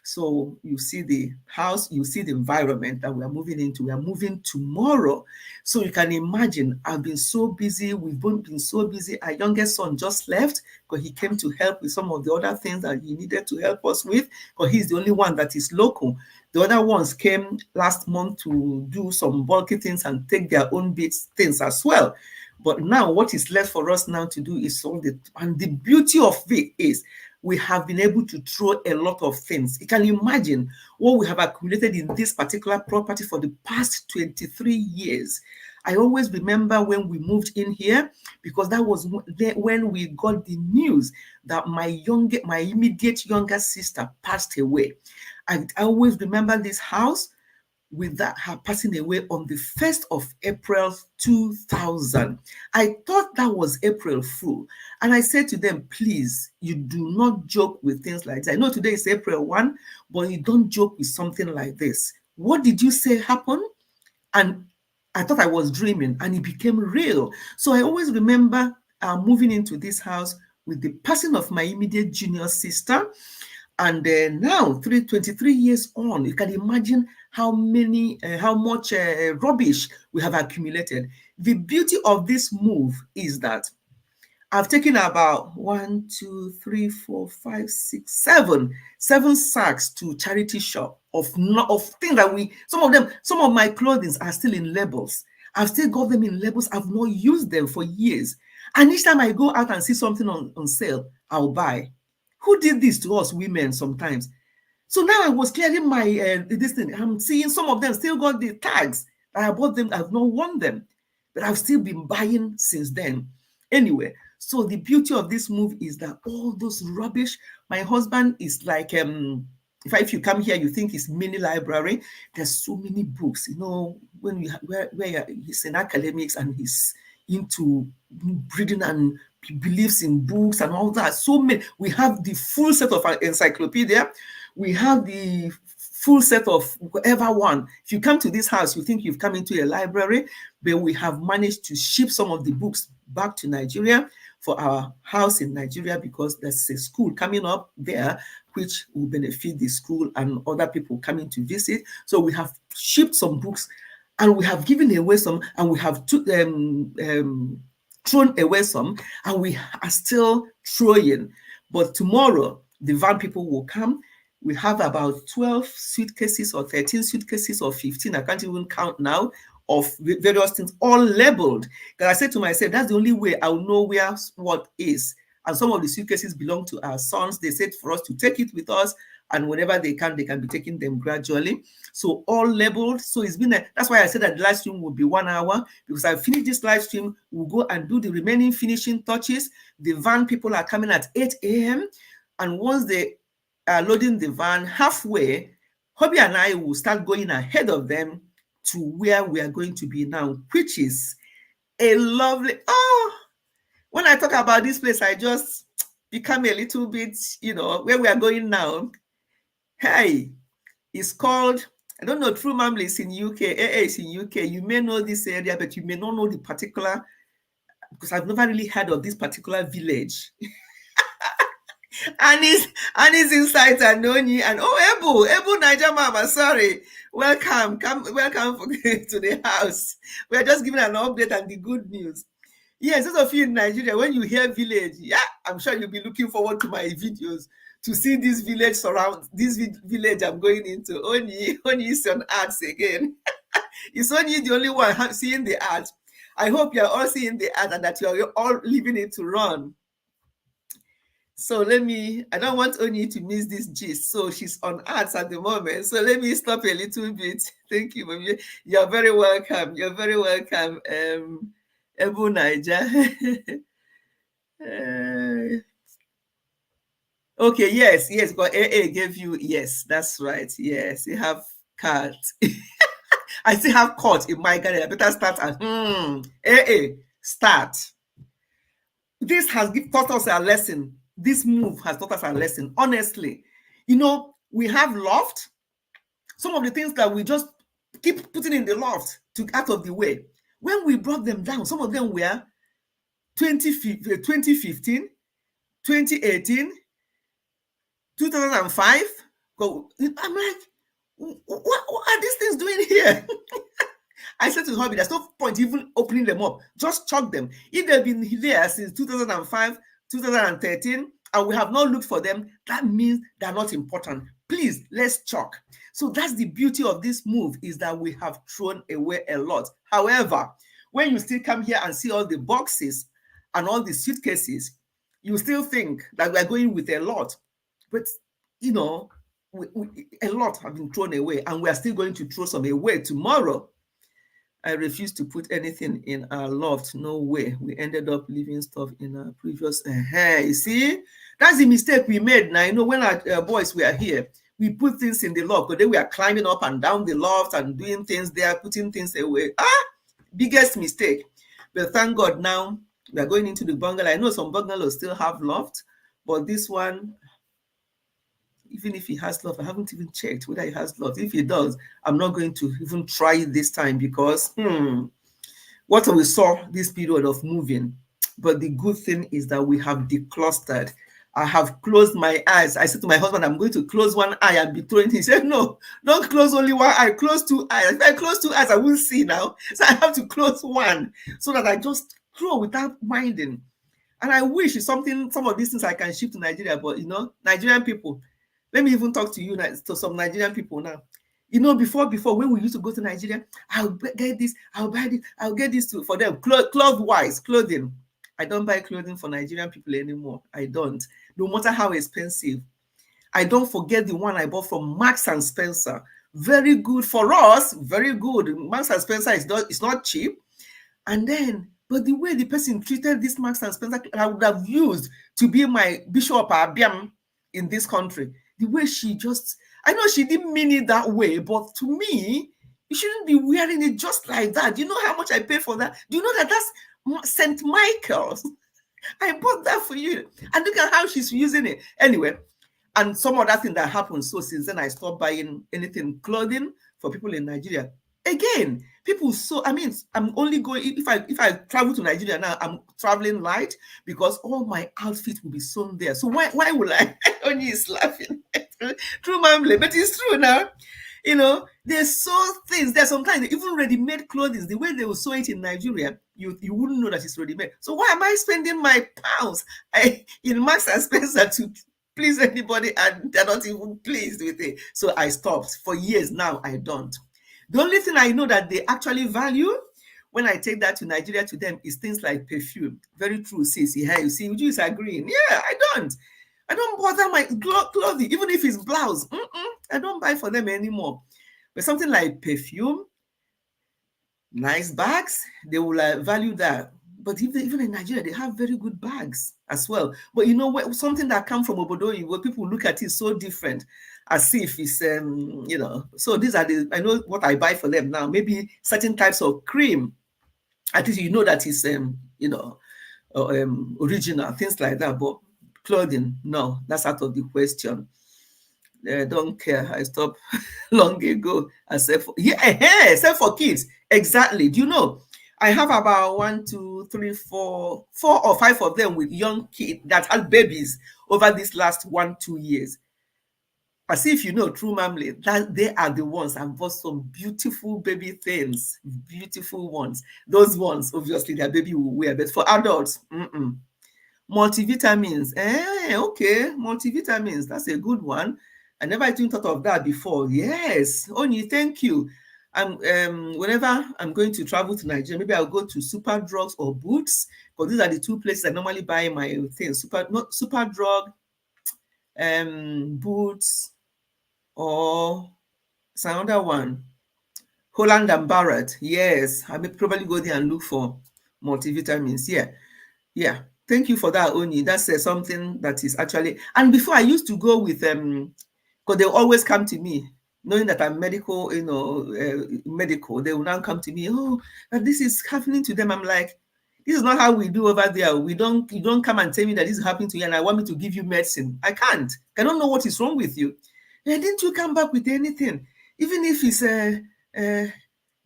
So you see the house, you see the environment that we are moving into. We are moving tomorrow. So you can imagine, I've been so busy. We've both been so busy. Our youngest son just left because he came to help with some of the other things that he needed to help us with, because he's the only one that is local. The other ones came last month to do some bulky things and take their own bits things as well. But now what is left for us now to do is all the, and the beauty of it is, we have been able to throw a lot of things. You can imagine what we have accumulated in this particular property for the past 23 years. I always remember when we moved in here, because that was when we got the news that my immediate younger sister passed away. I always remember this house with that, her passing away on the 1st of April 2000. I thought that was April Fool. And I said to them, please, you do not joke with things like this. I know today is April 1, but you don't joke with something like this. What did you say happened? And I thought I was dreaming, and it became real. So I always remember moving into this house with the passing of my immediate junior sister. And now, 23 years on, you can imagine how much rubbish we have accumulated. The beauty of this move is that I've taken about 7 sacks to charity shop of things that some of my clothing are still in labels. I've still got them in labels. I've not used them for years. And each time I go out and see something on sale, I'll buy. Who did this to us women sometimes? So now I was clearing my this thing. I'm seeing some of them still got the tags. I bought them. I've not worn them, but I've still been buying since then. Anyway, so the beauty of this move is that all those rubbish. My husband is like, if you come here, you think it's mini library. There's so many books. When where he's in academics and he's into reading and he believes in books and all that. So many. We have the full set of an encyclopedia. We have the full set of whatever one. If you come to this house, you think you've come into a library, but we have managed to ship some of the books back to Nigeria for our house in Nigeria, because there's a school coming up there which will benefit the school and other people coming to visit. So we have shipped some books, and we have given away some, and we have thrown away some, and we are still throwing. But tomorrow, the van people will come. We have about 12 suitcases or 13 suitcases or 15, I can't even count now, of various things, all labeled. Because I said to myself, that's the only way I'll know where what is. And some of the suitcases belong to our sons. They said for us to take it with us, and whenever they can be taking them gradually. So all labeled. So it's been that's why I said that the live stream will be 1 hour, because I finished this live stream. We'll go and do the remaining finishing touches. The van people are coming at 8 a.m. And once they are loading the van halfway, Hobby and I will start going ahead of them to where we are going to be now, which is a lovely, when I talk about this place, I just become a little bit, where we are going now. Hey, it's called, I don't know, True Mamley is in UK, AA is in UK. You may know this area, but you may not know the particular because I've never really heard of this particular village. Annie's Insight and Noni and Ebu Niger Mama, sorry. Welcome to the house. We're just giving an update and the good news. Yes, those of you in Nigeria, when you hear village, yeah, I'm sure you'll be looking forward to my videos to see this village village I'm going into. Only is on ads again. It's only the only one seeing the ads. I hope you're all seeing the ad and that you're all leaving it to run. So I don't want Oni to miss this gist. So she's on ads at the moment. So let me stop a little bit. Thank you, Mami. You're very welcome. You're very welcome, Ebu Niger. Okay, yes, but AA gave you, yes, that's right. Yes, you have cards. I still have court in my gallery. I better start at AA, start. This has taught us a lesson. This move has taught us a lesson. Honestly, we have loft. Some of the things that we just keep putting in the loft to out of the way. When we brought them down, some of them were 2015, 2018, 2005. I'm like, what are these things doing here? I said to the hobby, there's no point even opening them up. Just chuck them. If they've been there since 2005, 2013, and we have not looked for them, that means they're not important. Please, let's chuck. So that's the beauty of this move, is that we have thrown away a lot. However, when you still come here and see all the boxes and all the suitcases, you still think that we're going with a lot. But, a lot have been thrown away, and we are still going to throw some away tomorrow. I refuse to put anything in our loft. No way. We ended up leaving stuff in our previous. You see, that's the mistake we made. Now, when our boys were here, we put things in the loft, but then we are climbing up and down the loft and doing things there, putting things away. Biggest mistake. But thank God now we are going into the bungalow. I know some bungalows still have loft, but this one, even if he has loft, I haven't even checked whether he has loft. If he does, I'm not going to even try it this time, because what we saw this period of moving. But the good thing is that we have declustered. I have closed my eyes. I said to my husband, I'm going to close one eye and be throwing. He said, no, don't close only one eye, close two eyes. If I close two eyes, I will see now. So I have to close one so that I just throw without minding. And I wish some of these things I can ship to Nigeria, but Nigerian people, let me even talk to you, to some Nigerian people now. Before when we used to go to Nigeria, I'll get this, I'll buy this, I'll get this for them. Clothing. I don't buy clothing for Nigerian people anymore. I don't. No matter how expensive. I don't forget the one I bought from Marks and Spencer. Very good for us. Very good. Marks and Spencer is not cheap. And then, but the way the person treated this Marks and Spencer, I would have used to be my Bishop Abiam in this country. The way I know she didn't mean it that way, but to me, you shouldn't be wearing it just like that. Do you know how much I pay for that? Do you know that that's St. Michael's? I bought that for you. And look at how she's using it. Anyway, and some other thing that happened. So since then, I stopped buying anything clothing for people in Nigeria. Again, I'm only going, if I travel to Nigeria now, I'm traveling light, because all my outfits will be sewn there. So why will I? Only is laughing. True, Mamle, but it's true now. They sew things. There's sometimes even ready-made clothing. The way they will sew it in Nigeria, you wouldn't know that it's ready-made. So why am I spending my pounds in Marks and Spencer to please anybody, and they're not even pleased with it? So I stopped. For years now, I don't. The only thing I know that they actually value when I take that to Nigeria to them is things like perfume. Very true, sis. Yeah, you see, you is agreeing. Yeah, I don't bother my clothing, even if it's blouse. I don't buy for them anymore. But something like perfume, nice bags, they will value that. But even in Nigeria, they have very good bags as well. But something that comes from Obodo, where people look at it so different, as if it's, so these are I know what I buy for them now. Maybe certain types of cream, at least that is, original, things like that. But clothing, no, that's out of the question. Don't care. I stopped long ago, except for kids. Exactly. Do you know? I have about 4 or 5 of them with young kids that had babies over these last 1-2 years. As if you know, true family, that they are the ones that bought some beautiful baby things, beautiful ones. Those ones, obviously, their baby will wear, but for adults, multivitamins. Okay, multivitamins. That's a good one. I never even thought of that before. Yes, Oni, thank you. Whenever I'm going to travel to Nigeria, maybe I'll go to Superdrugs or Boots, because these are the two places I normally buy my things. Superdrug, Boots, or some other one. Holland and Barrett. Yes, I may probably go there and look for multivitamins. Yeah. Thank you for that, Oni. That's something that is actually. And before I used to go with because they always come to me, knowing that I'm medical, medical. They will now come to me. Oh, this is happening to them. I'm like, this is not how we do over there. You don't come and tell me that this is happening to you, and I want me to give you medicine. I can't. I don't know what is wrong with you. And didn't you come back with anything? Even if it's they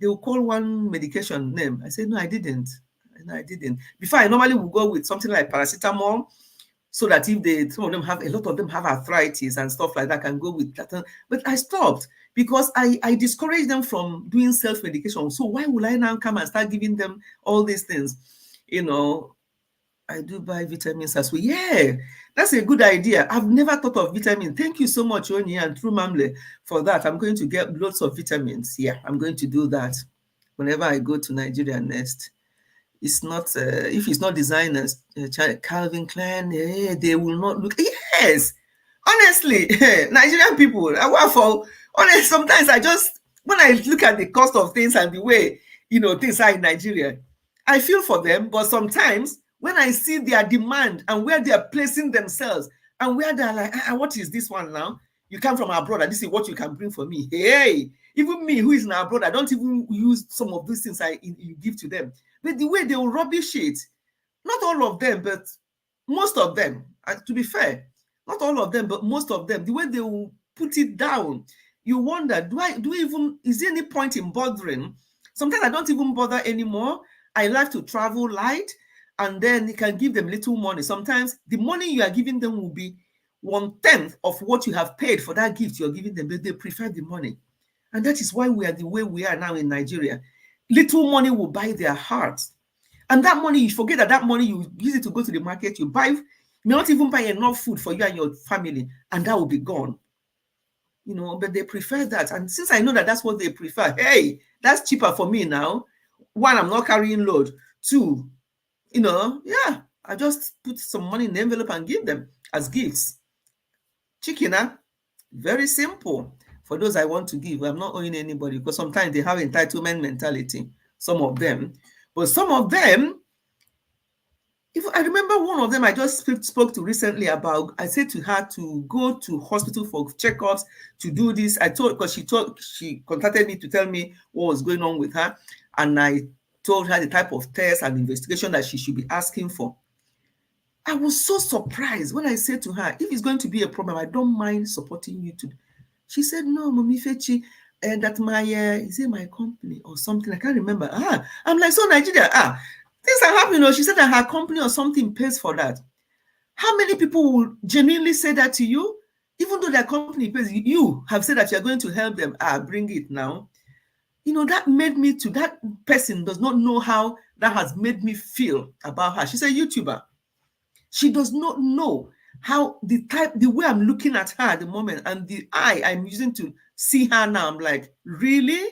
will call one medication name. I said, no, I didn't. No, I didn't. Before, I normally would go with something like paracetamol, so that if a lot of them have arthritis and stuff like that, I can go with that. But I stopped because I discouraged them from doing self-medication. So why would I now come and start giving them all these things? I do buy vitamins as well. Yeah, that's a good idea. I've never thought of vitamins. Thank you so much, Oni and True Mamle, for that. I'm going to get lots of vitamins. Yeah, I'm going to do that whenever I go to Nigeria next. It's not, if it's not designers, Calvin Klein, they will not look. Yes, honestly, Nigerian people, honestly, sometimes when I look at the cost of things and the way, things are in Nigeria, I feel for them. But sometimes when I see their demand and where they are placing themselves and where they're like, what is this one now? You come from abroad and this is what you can bring for me. Hey, even me who is in abroad, I don't even use some of these things you give to them. But the way they will rubbish it, not all of them, but most of them, to be fair, not all of them, but most of them, the way they will put it down, you wonder, is there any point in bothering? Sometimes I don't even bother anymore. I like to travel light, and then you can give them little money. Sometimes the money you are giving them will be 1/10 of what you have paid for that gift you're giving them, but they prefer the money. And that is why we are the way we are now in Nigeria. Little money will buy their hearts. And that money, you forget that money, you use it to go to the market, you may not even buy enough food for you and your family, and that will be gone. But they prefer that. And since I know that that's what they prefer, hey, that's cheaper for me now. One, I'm not carrying load. Two, I just put some money in the envelope and give them as gifts. Chicken, very simple. For those I want to give, I'm not owing anybody, because sometimes they have entitlement mentality, some of them. But some of them, I remember one of them I just spoke to recently about, I said to her to go to hospital for checkups, to do this. Because she contacted me to tell me what was going on with her. And I told her the type of test and investigation that she should be asking for. I was so surprised when I said to her, if it's going to be a problem, I don't mind supporting you to. She said, no, Mommy Fechi, that is it my company or something? I can't remember. I'm like, so Nigeria, things are happening. She said that her company or something pays for that. How many people will genuinely say that to you? Even though their company pays, you have said that you're going to help them. Bring it now. That made me to, that person does not know how that has made me feel about her. She's a YouTuber. She does not know how the way I'm looking at her at the moment and the eye I'm using to see her now. I'm like, really?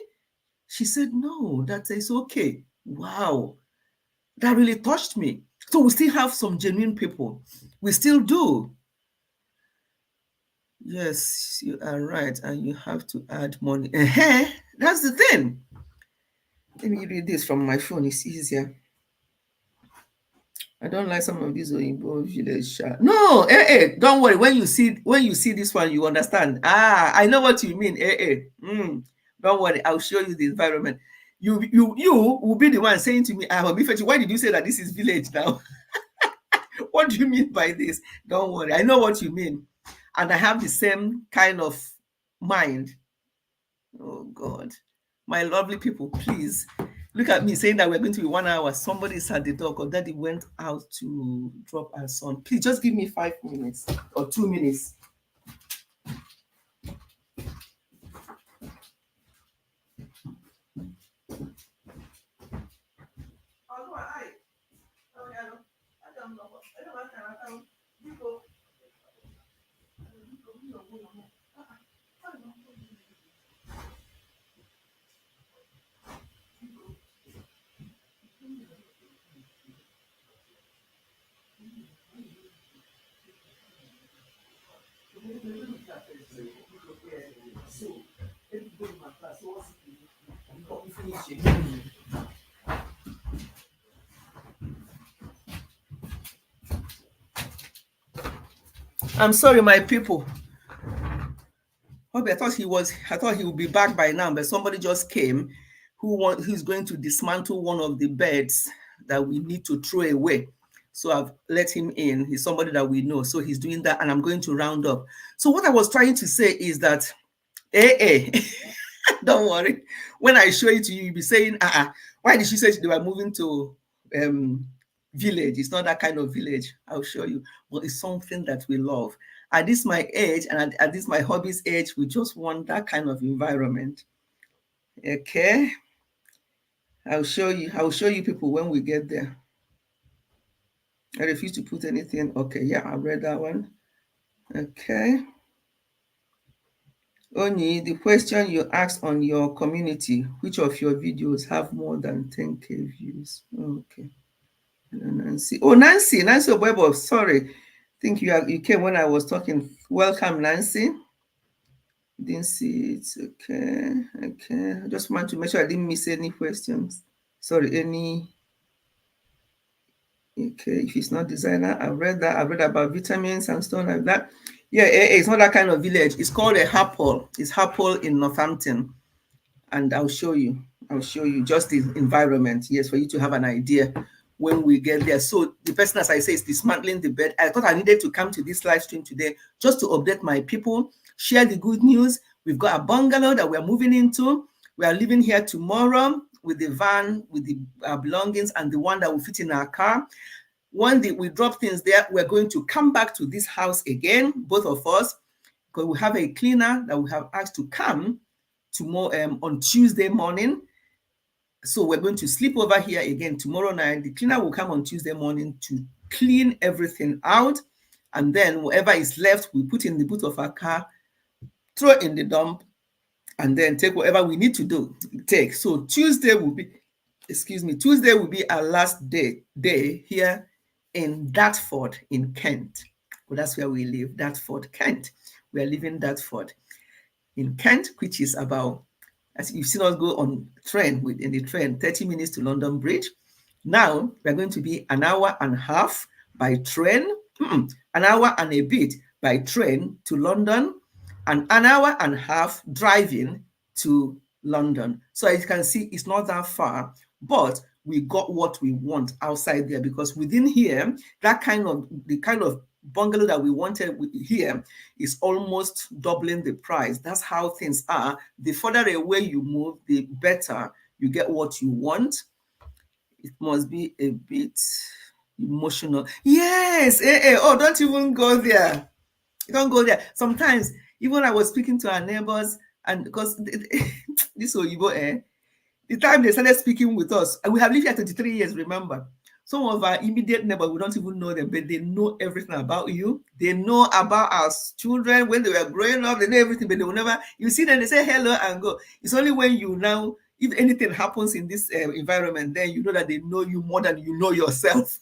She said, no, that is okay. Wow. That really touched me. So we still have some genuine people. We still do. Yes, you are right. And you have to add money. That's the thing. Let me read this from my phone. It's easier. I don't like some of these Oyinbo village. No, don't worry. When you see this one, you understand. I know what you mean. Don't worry. I'll show you the environment. You will be the one saying to me, why did you say that this is village now? What do you mean by this? Don't worry. I know what you mean. And I have the same kind of mind. Oh God. My lovely people, please Look at me saying that we're going to be 1 hour. Somebody's at the door because daddy went out to drop our son. Please just give me 5 minutes or 2 minutes. I'm sorry, my people. I thought he would be back by now, but somebody just came who's going to dismantle one of the beds that we need to throw away. So I've let him in. He's somebody that we know. So he's doing that, and I'm going to round up. So what I was trying to say is that, don't worry. When I show it to you, you'll be saying, why did she say they were moving to village? It's not that kind of village. I'll show you. But it's something that we love. At this my age, and at this my hobby's age, we just want that kind of environment. Okay. I'll show you people when we get there. I refuse to put anything. Okay, yeah, I read that one. Okay. Onyi, the question you asked on your community, which of your videos have more than 10K views? Okay. Nancy. Oh, Nancy Obebo, sorry. I think you came when I was talking. Welcome, Nancy. Didn't see it. Okay. I just want to make sure I didn't miss any questions. Sorry, any. Okay, if it's not designer, I read that. I read about vitamins and stuff like that. Yeah, it's not that kind of village. It's called a Harpole. It's Harpole in Northampton. And I'll show you just the environment. Yes, for you to have an idea when we get there. So the person, as I say, is dismantling the bed. I thought I needed to come to this live stream today just to update my people, share the good news. We've got a bungalow that we're moving into. We are living here tomorrow with the van, with the belongings, and the one that will fit in our car. When we drop things there, we're going to come back to this house again, both of us, because we have a cleaner that we have asked to come tomorrow on Tuesday morning. So we're going to sleep over here again tomorrow night. The cleaner will come on Tuesday morning to clean everything out, and then whatever is left, we put in the boot of our car, throw in the dump, and then take whatever we need to take. So Tuesday will be our last day here in Dartford in Kent. Well, that's where we live, Dartford, Kent. We are living Dartford in Kent, which is about, as you've seen us go on train, in the train, 30 minutes to London Bridge. Now we're going to be an hour and a half by train, an hour and a bit by train to London, and an hour and a half driving to London. So as you can see, it's not that far, but we got what we want outside there, because within here, the kind of bungalow that we wanted here is almost doubling the price. That's how things are. The further away you move, the better you get what you want. It must be a bit emotional. Yes. Oh, don't even go there. Don't go there. Sometimes, even I was speaking to our neighbors, and because this Oyibo, the time they started speaking with us, and we have lived here 23 years, remember. Some of our immediate neighbors, we don't even know them, but they know everything about you. They know about our children when they were growing up. They know everything, but they will never, you see them, they say hello and go. It's only when you now, if anything happens in this environment, then you know that they know you more than you know yourself.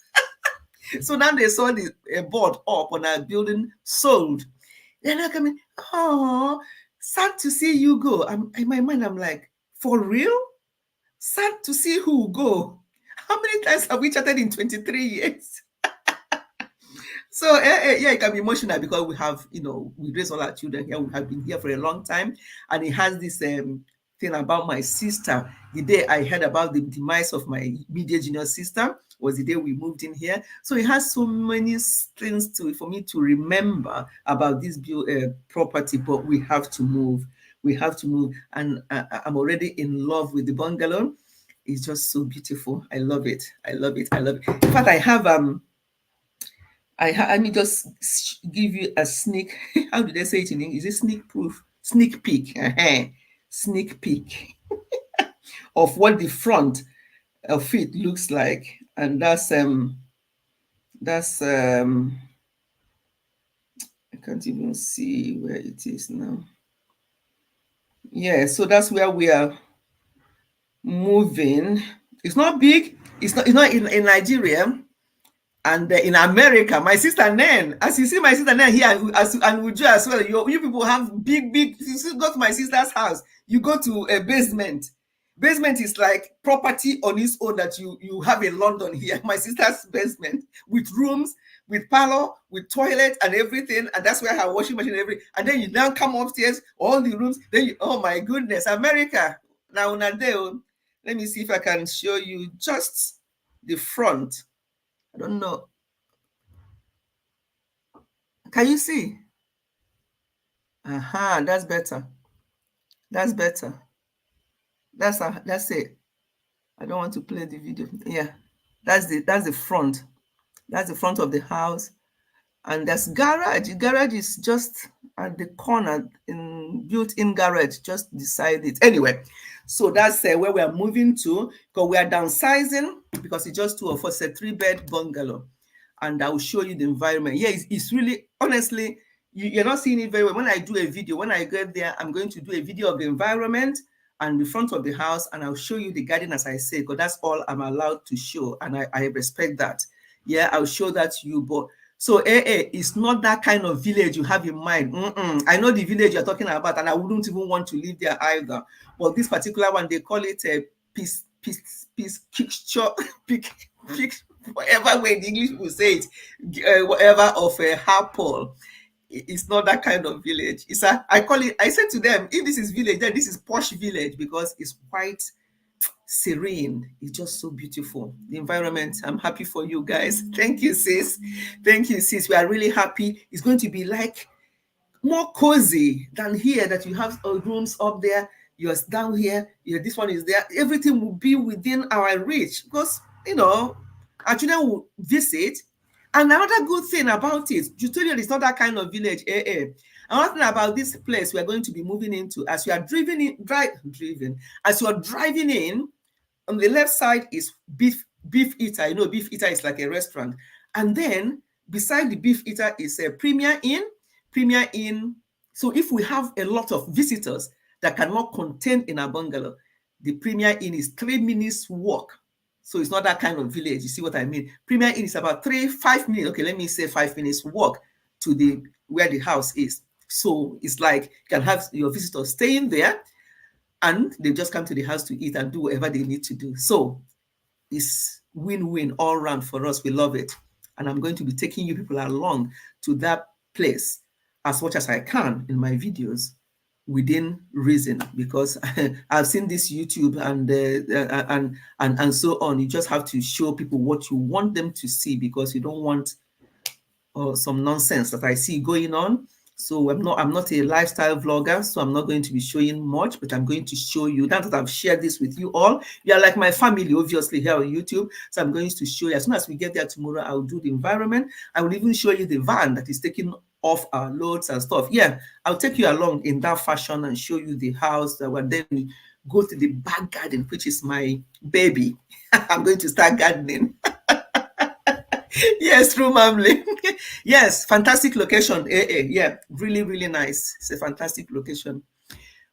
So now they saw the board up on our building sold. They're not coming, oh, sad to see you go. In my mind, I'm like, for real? Sad to see who go. How many times have we chatted in 23 years? So yeah, it can be emotional because we have, we raise all our children here. We have been here for a long time, and it has this thing about my sister. The day I heard about the demise of my immediate junior sister was the day we moved in here. So it has so many things for me to remember about this property, but we have to move. We have to move, and I'm already in love with the bungalow. It's just so beautiful. I love it. I love it. I love it. In fact, I have let me just give you a sneak. How did I say it in English? Is it sneak proof? Sneak peek. Sneak peek of what the front of it looks like, and that's I can't even see where it is now. Yeah, so that's where we are moving. It's not big. It's not in Nigeria. And in America, my sister Nen, as you see my sister Nen here, and Uju as well, you people have big, you go to my sister's house, you go to a basement. Basement is like property on its own that you have in London here. My sister's basement with rooms, with parlor, with toilet and everything. And that's where her washing machine and everything. And then you now come upstairs, all the rooms. Then oh my goodness, America. Now, let me see if I can show you just the front. I don't know. Can you see? That's better. That's better. That's it. I don't want to play the video. Yeah, that's the front. That's the front of the house. And there's garage. The garage is just at the corner, in built-in garage, just beside it. Anyway, so that's where we are moving to, because we are downsizing, because it's just two of us, a 3-bed bungalow. And I will show you the environment. Yeah, it's really, honestly, you're not seeing it very well. When I do a video, when I get there, I'm going to do a video of the environment and the front of the house, and I'll show you the garden, as I say, because that's all I'm allowed to show, and I respect that. Yeah, I'll show that to you, but so it's not that kind of village you have in mind. I know the village you're talking about, and I wouldn't even want to live there either. But this particular one, they call it a peace picture, whatever way the English will say it, whatever of a Harpole. It's not that kind of village. I said to them, if this is village, then this is posh village, because it's quite serene. It's just so beautiful. The environment, I'm happy for you guys. Thank you, sis. Thank you, sis. We are really happy. It's going to be like more cozy than here, that you have rooms up there, you're down here, this one is there. Everything will be within our reach, because our children will visit. And another good thing about it, Jutonian is not that kind of village. Another thing about this place we are going to be moving into, as you are as you are driving in, on the left side is Beef Eater. Beef Eater is like a restaurant. And then beside the Beef Eater is a Premier Inn. So if we have a lot of visitors that cannot contain in a bungalow, the Premier Inn is 3 minutes walk. So it's not that kind of village. You see what I mean? Premier Inn is about 5 minutes. Okay, let me say 5 minutes walk to where the house is. So it's like you can have your visitors staying there, and they just come to the house to eat and do whatever they need to do. So it's win-win all around for us. We love it. And I'm going to be taking you people along to that place as much as I can in my videos, within reason, because I've seen this YouTube and so on. You just have to show people what you want them to see, because you don't want some nonsense that I see going on. So I'm not a lifestyle vlogger, so I'm not going to be showing much, but I'm going to show you, now that I've shared this with you all, you are like my family, obviously, here on YouTube. So I'm going to show you, as soon as we get there tomorrow, I'll do the environment. I will even show you the van that is taking off our loads and stuff. Yeah, I'll take you along in that fashion and show you the house. That will then go to the back garden, which is my baby. I'm going to start gardening. Yes, through Mamley. Yes, fantastic location. Yeah, really, really nice. It's a fantastic location.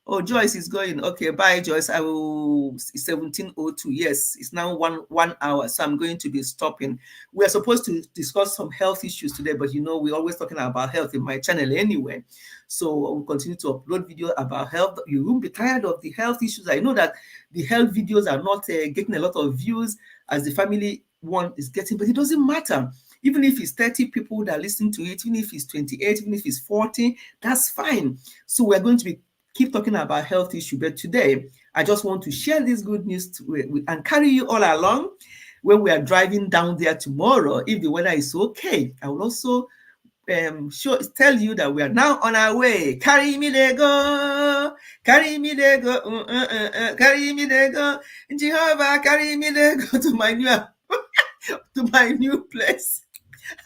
Oh, Joyce is going. Okay, bye, Joyce. I will. It's 17:02. Yes, it's now one hour, so I'm going to be stopping. We are supposed to discuss some health issues today, but we're always talking about health in my channel anyway. So we'll continue to upload videos about health. You won't be tired of the health issues. I know that the health videos are not getting a lot of views as the family one is getting, but it doesn't matter. Even if it's 30 people that listen to it, even if it's 28, even if it's 40, that's fine. So we're going to keep talking about health issues, but today I just want to share this good news and carry you all along when we are driving down there tomorrow. If the weather is okay, I will also tell you that we are now on our way. Carry me there, go. Carry me there, go. Carry me there, go. Jehovah, carry me there, go to my new place.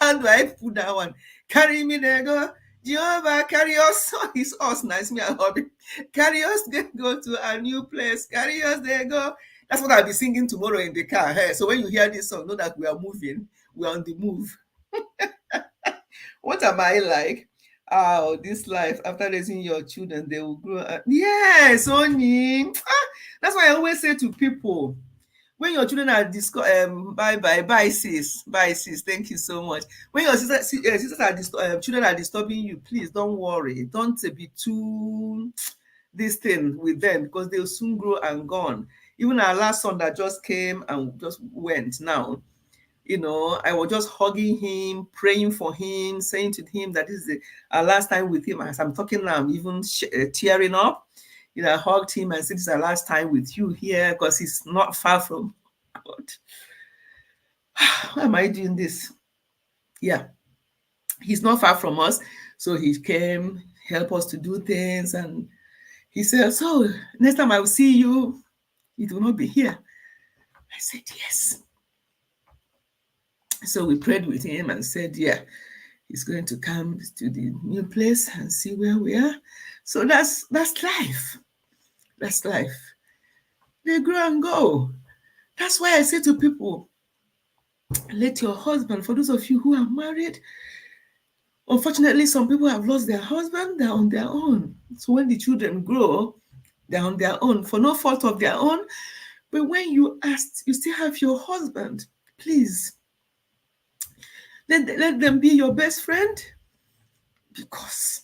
How do I put that one? Carry me there, go. Jehovah, carry us. It's us, nice me a hobby. Carry us there, go to our new place. Carry us there, go. That's what I'll be singing tomorrow in the car. Hey, so when you hear this song, know that we are moving. We are on the move. What am I like? Oh, this life, after raising your children, they will grow up. Yes, Oni. That's why I always say to people, when your children are bye sis, thank you so much. When your sisters are children are disturbing you, please don't worry. Don't be too this thing with them, because they'll soon grow and gone. Even our last son that just came and just went now, I was just hugging him, praying for him, saying to him that this is our last time with him. As I'm talking now, I'm even tearing up. I hugged him and said, this is our last time with you here, because he's not far from God. Why am I doing this? Yeah, he's not far from us. So he came, help us to do things. And he said, so next time I will see you, it will not be here. I said, yes. So we prayed with him and said, yeah, he's going to come to the new place and see where we are. So that's life. That's life. They grow and go. That's why I say to people, let your husband, for those of you who are married, unfortunately, some people have lost their husband, they're on their own. So when the children grow, they're on their own for no fault of their own. But when you still have your husband, please, let them be your best friend, because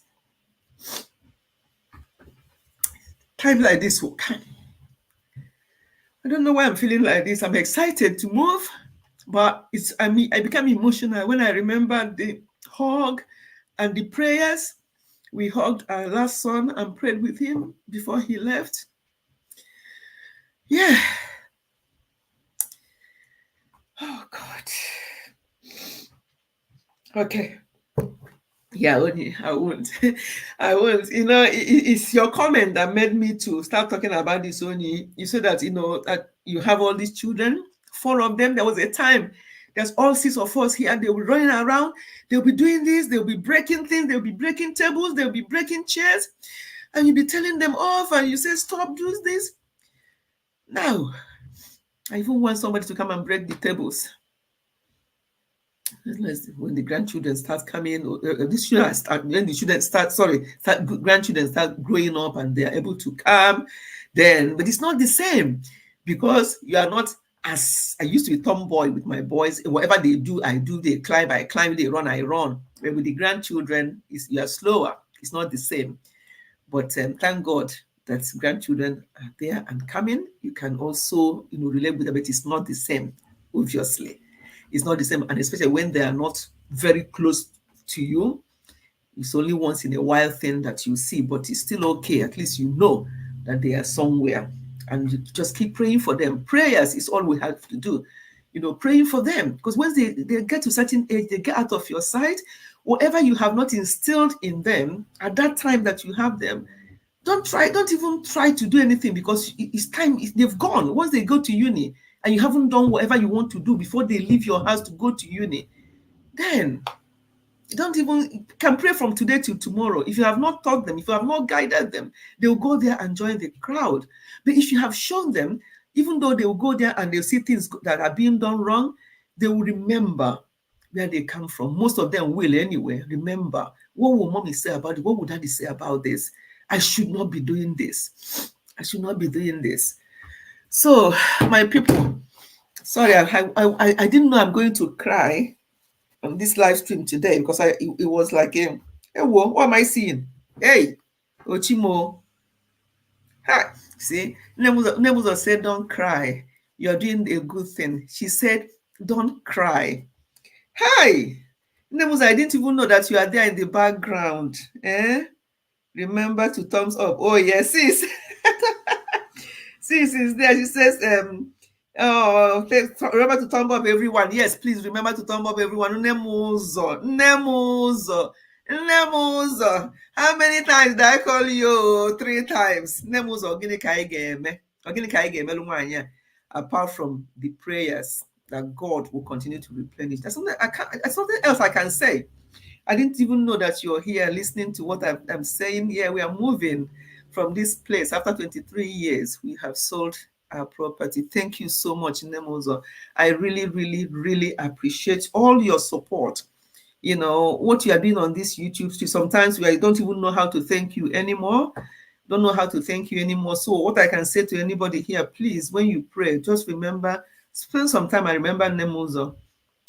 times like this will come. I don't know why I'm feeling like this. I'm excited to move, but I become emotional when I remember the hug and the prayers. We hugged our last son and prayed with him before he left. Yeah. Oh, God. Okay. Yeah, I won't. I won't. It's your comment that made me to start talking about this, Oni. You said that, that you have all these children, 4 of them. There was a time, there's all 6 of us here. They were running around. They'll be doing this. They'll be breaking things. They'll be breaking tables. They'll be breaking chairs. And you'll be telling them off. And you say, stop, do this. Now, I even want somebody to come and break the tables. When the grandchildren start coming, grandchildren start growing up and they are able to come, then, but it's not the same, because you are not, as I used to be tomboy with my boys. Whatever they do, I do. They climb, I climb. They run, I run. But with the grandchildren, you are slower. It's not the same. But thank God that grandchildren are there and coming. You can also, relate with them, but it's not the same, obviously. It's not the same, and especially when they are not very close to you. It's only once in a while thing that you see, but it's still okay. At least you know that they are somewhere, and you just keep praying for them. Prayers is all we have to do, praying for them, because once they get to a certain age, they get out of your sight. Whatever you have not instilled in them at that time that you have them, don't even try to do anything, because it's time. They've gone. Once they go to uni and you haven't done whatever you want to do before they leave your house to go to uni, then you don't even can pray from today till tomorrow. If you have not taught them, if you have not guided them, they will go there and join the crowd. But if you have shown them, even though they will go there and they'll see things that are being done wrong, they will remember where they come from. Most of them will anyway. Remember, what will mommy say about it? What would daddy say about this? I should not be doing this. I should not be doing this. So, my people, sorry, I didn't know I'm going to cry on this live stream today, because it was like, hey, what am I seeing? Hey, Ochimo. Hi. See, Nebuza said, don't cry. You're doing a good thing. She said, don't cry. Hi. Nebuza, I didn't even know that you are there in the background. Remember to thumbs up. Oh, yes, sis. Sis is there. She says, Oh, remember to thumb up everyone. Yes, please remember to thumb up everyone. Nemuzo, Nemuzo, Nemuzo. How many times did I call you? 3 times. Nemuzo, gini ka ị ga-eme? Gini ka ị ga-emelu nwaanyị a? Apart from the prayers that God will continue to replenish. There's something else I can say. I didn't even know that you're here listening to what I'm saying. Yeah, we are moving from this place. After 23 years, we have sold our property. Thank you so much, Nemozo. I really, really, really appreciate all your support. You know, what you are doing on this YouTube stream. Sometimes I don't even know how to thank you anymore. Don't know how to thank you anymore. So what I can say to anybody here, please, when you pray, just remember, spend some time. I remember Nemozo.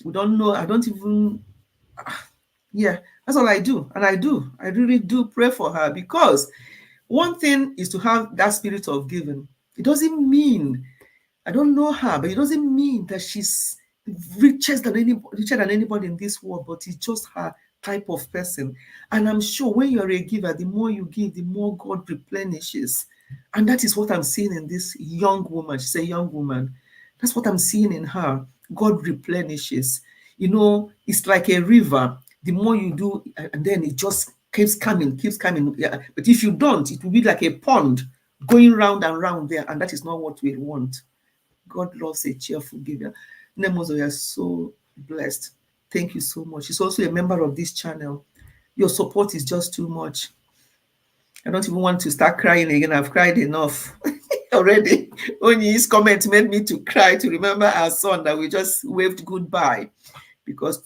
We don't know. I don't even... Yeah, that's all I do. And I really do pray for her, because one thing is to have that spirit of giving. It doesn't mean, I don't know her, but it doesn't mean that she's richer than anybody in this world, but it's just her type of person. And I'm sure when you're a giver, the more you give, the more God replenishes. And that is what I'm seeing in this young woman. She's a young woman. That's what I'm seeing in her. God replenishes. You know, it's like a river. The more you do, and then it just keeps coming. Yeah. But if you don't, it will be like a pond going round and round there, and that is not what we want. God loves a cheerful giver. Nemozo, you are so blessed. Thank you so much. She's also a member of this channel. Your support is just too much. I don't even want to start crying again. I've cried enough already. Onyi's comment made me to cry to remember our son that we just waved goodbye, because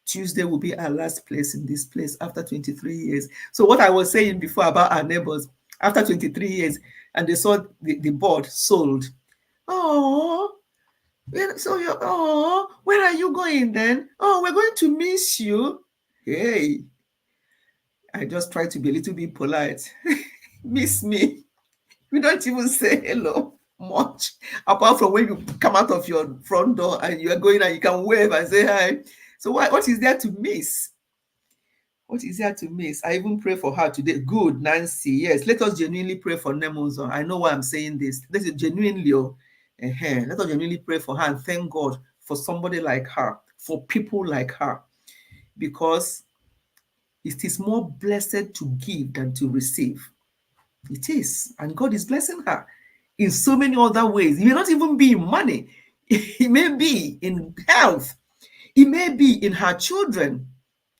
Tuesday will be our last place in this place after 23 years. So what I was saying before about our neighbors, after 23 years, and they saw the board sold. Oh, so where are you going then? Oh, we're going to miss you. Hey, I just try to be a little bit polite. Miss me. We don't even say hello much, apart from when you come out of your front door and you are going and you can wave and say hi. So what is there to miss? What is there to miss? I even pray for her today. Good, Nancy. Yes, let us genuinely pray for Nemozo. I know why I'm saying this. This is genuinely. Let us genuinely pray for her and thank God for somebody like her, for people like her, because it is more blessed to give than to receive. It is. And God is blessing her in so many other ways. It may not even be in money. It may be in health. It may be in her children.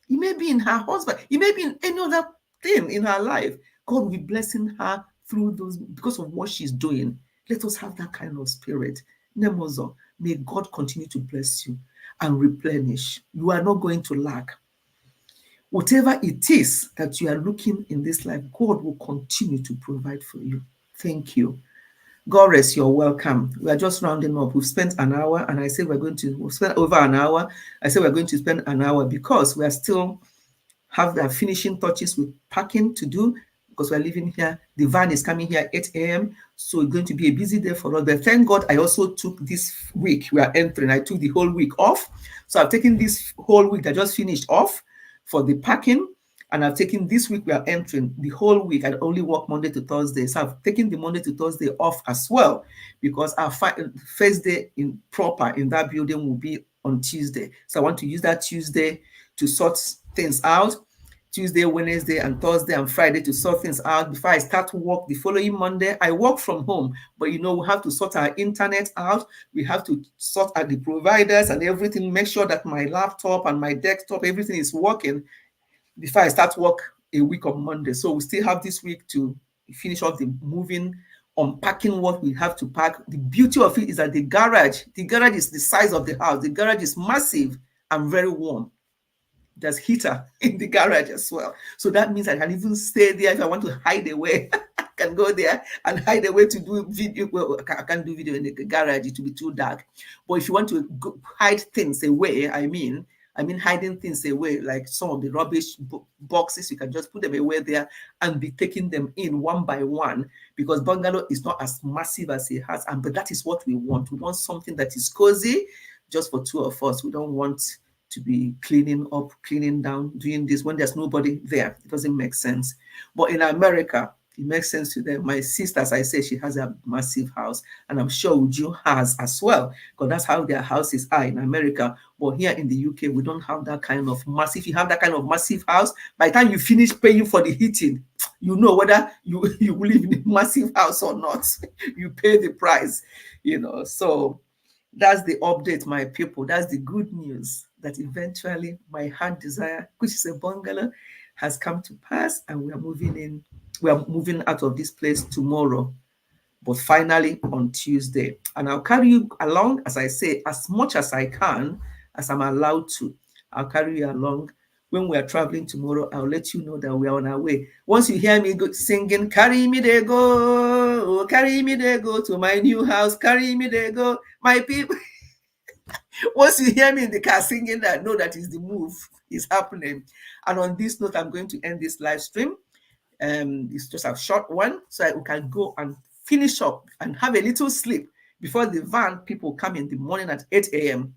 It may be in her husband. It may be in any other thing in her life. God will be blessing her through those because of what she's doing. Let us have that kind of spirit. Nemozo, may God continue to bless you and replenish. You are not going to lack. Whatever it is that you are looking in this life, God will continue to provide for you. Thank you. God rest, you're welcome. We are just rounding up. We've spent an hour, and I said we've spent over an hour. I said we're going to spend an hour because we are still have the finishing touches with packing to do, because we're living here. The van is coming here at 8 a.m. So it's going to be a busy day for us. But thank God I also took this week we are entering. I took the whole week off. So I've taken this whole week that just finished off for the packing. And I've taken this week we are entering the whole week. I only work Monday to Thursday. So I've taken the Monday to Thursday off as well, because our first day in proper in that building will be on Tuesday. So I want to use that Tuesday to sort things out. Tuesday, Wednesday, and Thursday and Friday to sort things out before I start work the following Monday. I work from home, but we have to sort our internet out. We have to sort out the providers and everything, make sure that my laptop and my desktop, everything is working before I start work a week on Monday. So we still have this week to finish off the moving, unpacking what we have to pack. The beauty of it is that the garage is the size of the house. The garage is massive and very warm. There's heater in the garage as well. So that means I can even stay there if I want to hide away. I can go there and hide away to do video. Well, I can't do video in the garage. It will be too dark. But if you want to hide things away, I mean hiding things away, like some of the rubbish boxes, you can just put them away there and be taking them in one by one, because bungalow is not as massive as it has. But that is what we want. We want something that is cozy just for two of us. We don't want to be cleaning up, cleaning down, doing this when there's nobody there. It doesn't make sense. But in America, It makes sense to them. My sister, as I say, she has a massive house, and I'm sure Uju has as well, because that's how their houses are in America. But here in the UK, we don't have that kind of massive. If you have that kind of massive house, by the time you finish paying for the heating, you know whether you live in a massive house or not. You pay the price, So that's the update, my people. That's the good news, that eventually my heart desire, which is a bungalow, has come to pass, and we are moving out of this place tomorrow, but finally on Tuesday. And I'll carry you along, as I say, as much as I can, as I'm allowed to. I'll carry you along. When we are traveling tomorrow, I'll let you know that we are on our way. Once you hear me singing, carry me there go to my new house, carry me there go, my people. Once you hear me in the car singing that, know that is the move is happening. And on this note, I'm going to end this live stream. It's just a short one, so we can go and finish up and have a little sleep before the van people come in the morning at 8 a.m.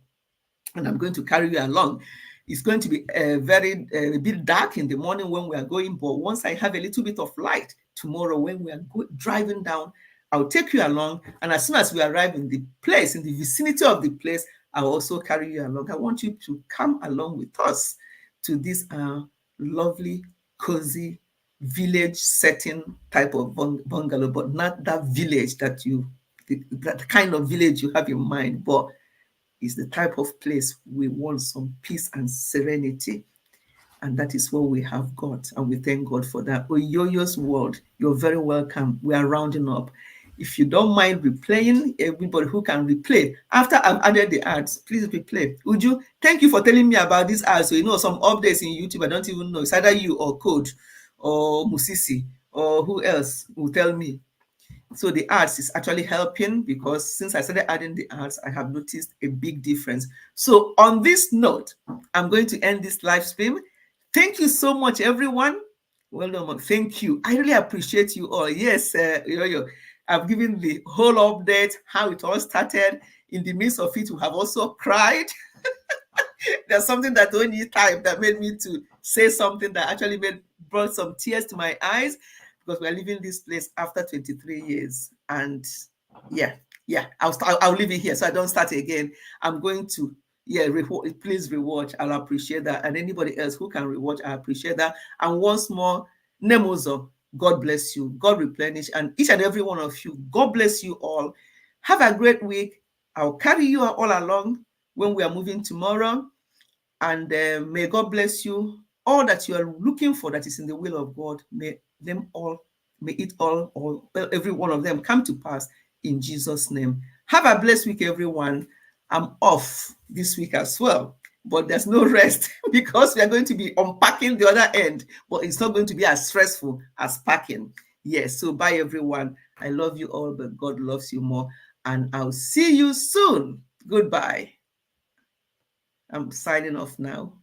And I'm going to carry you along. It's going to be a bit dark in the morning when we are going, but once I have a little bit of light tomorrow when we are driving down, I'll take you along. And as soon as we arrive in the place, in the vicinity of the place, I'll also carry you along. I want you to come along with us to this lovely, cozy village setting type of bungalow, but not that village that kind of village you have in mind, but is the type of place we want some peace and serenity. And that is what we have got. And we thank God for that. Oyoyo's World, you're very welcome. We are rounding up. If you don't mind replaying, everybody who can replay, after I've added the ads, please replay. Uju, thank you for telling me about these ads. So, some updates in YouTube, I don't even know. It's either you or Code or Musisi or who else will tell me. So the ads is actually helping, because since I started adding the ads, I have noticed a big difference. So on this note, I'm going to end this live stream. Thank you so much, everyone. Well done. Thank you. I really appreciate you all. Yes, Yo-Yo, I've given the whole update, how it all started. In the midst of it, we have also cried. There's something that only time that made me to say something that actually brought some tears to my eyes, because we're leaving this place after 23 years. And yeah, I'll leave it here so I don't start again. I'm going to, please rewatch. I'll appreciate that. And anybody else who can rewatch, I appreciate that. And once more, Nemozo, God bless you. God replenish. And each and every one of you, God bless you all. Have a great week. I'll carry you all along when we are moving tomorrow. And may God bless you. All that you are looking for that is in the will of God, may every one of them come to pass in Jesus' name. Have a blessed week, everyone. I'm off this week as well, but there's no rest because we are going to be unpacking the other end, but it's not going to be as stressful as packing. Yes, so bye, everyone. I love you all, but God loves you more. And I'll see you soon. Goodbye. I'm signing off now.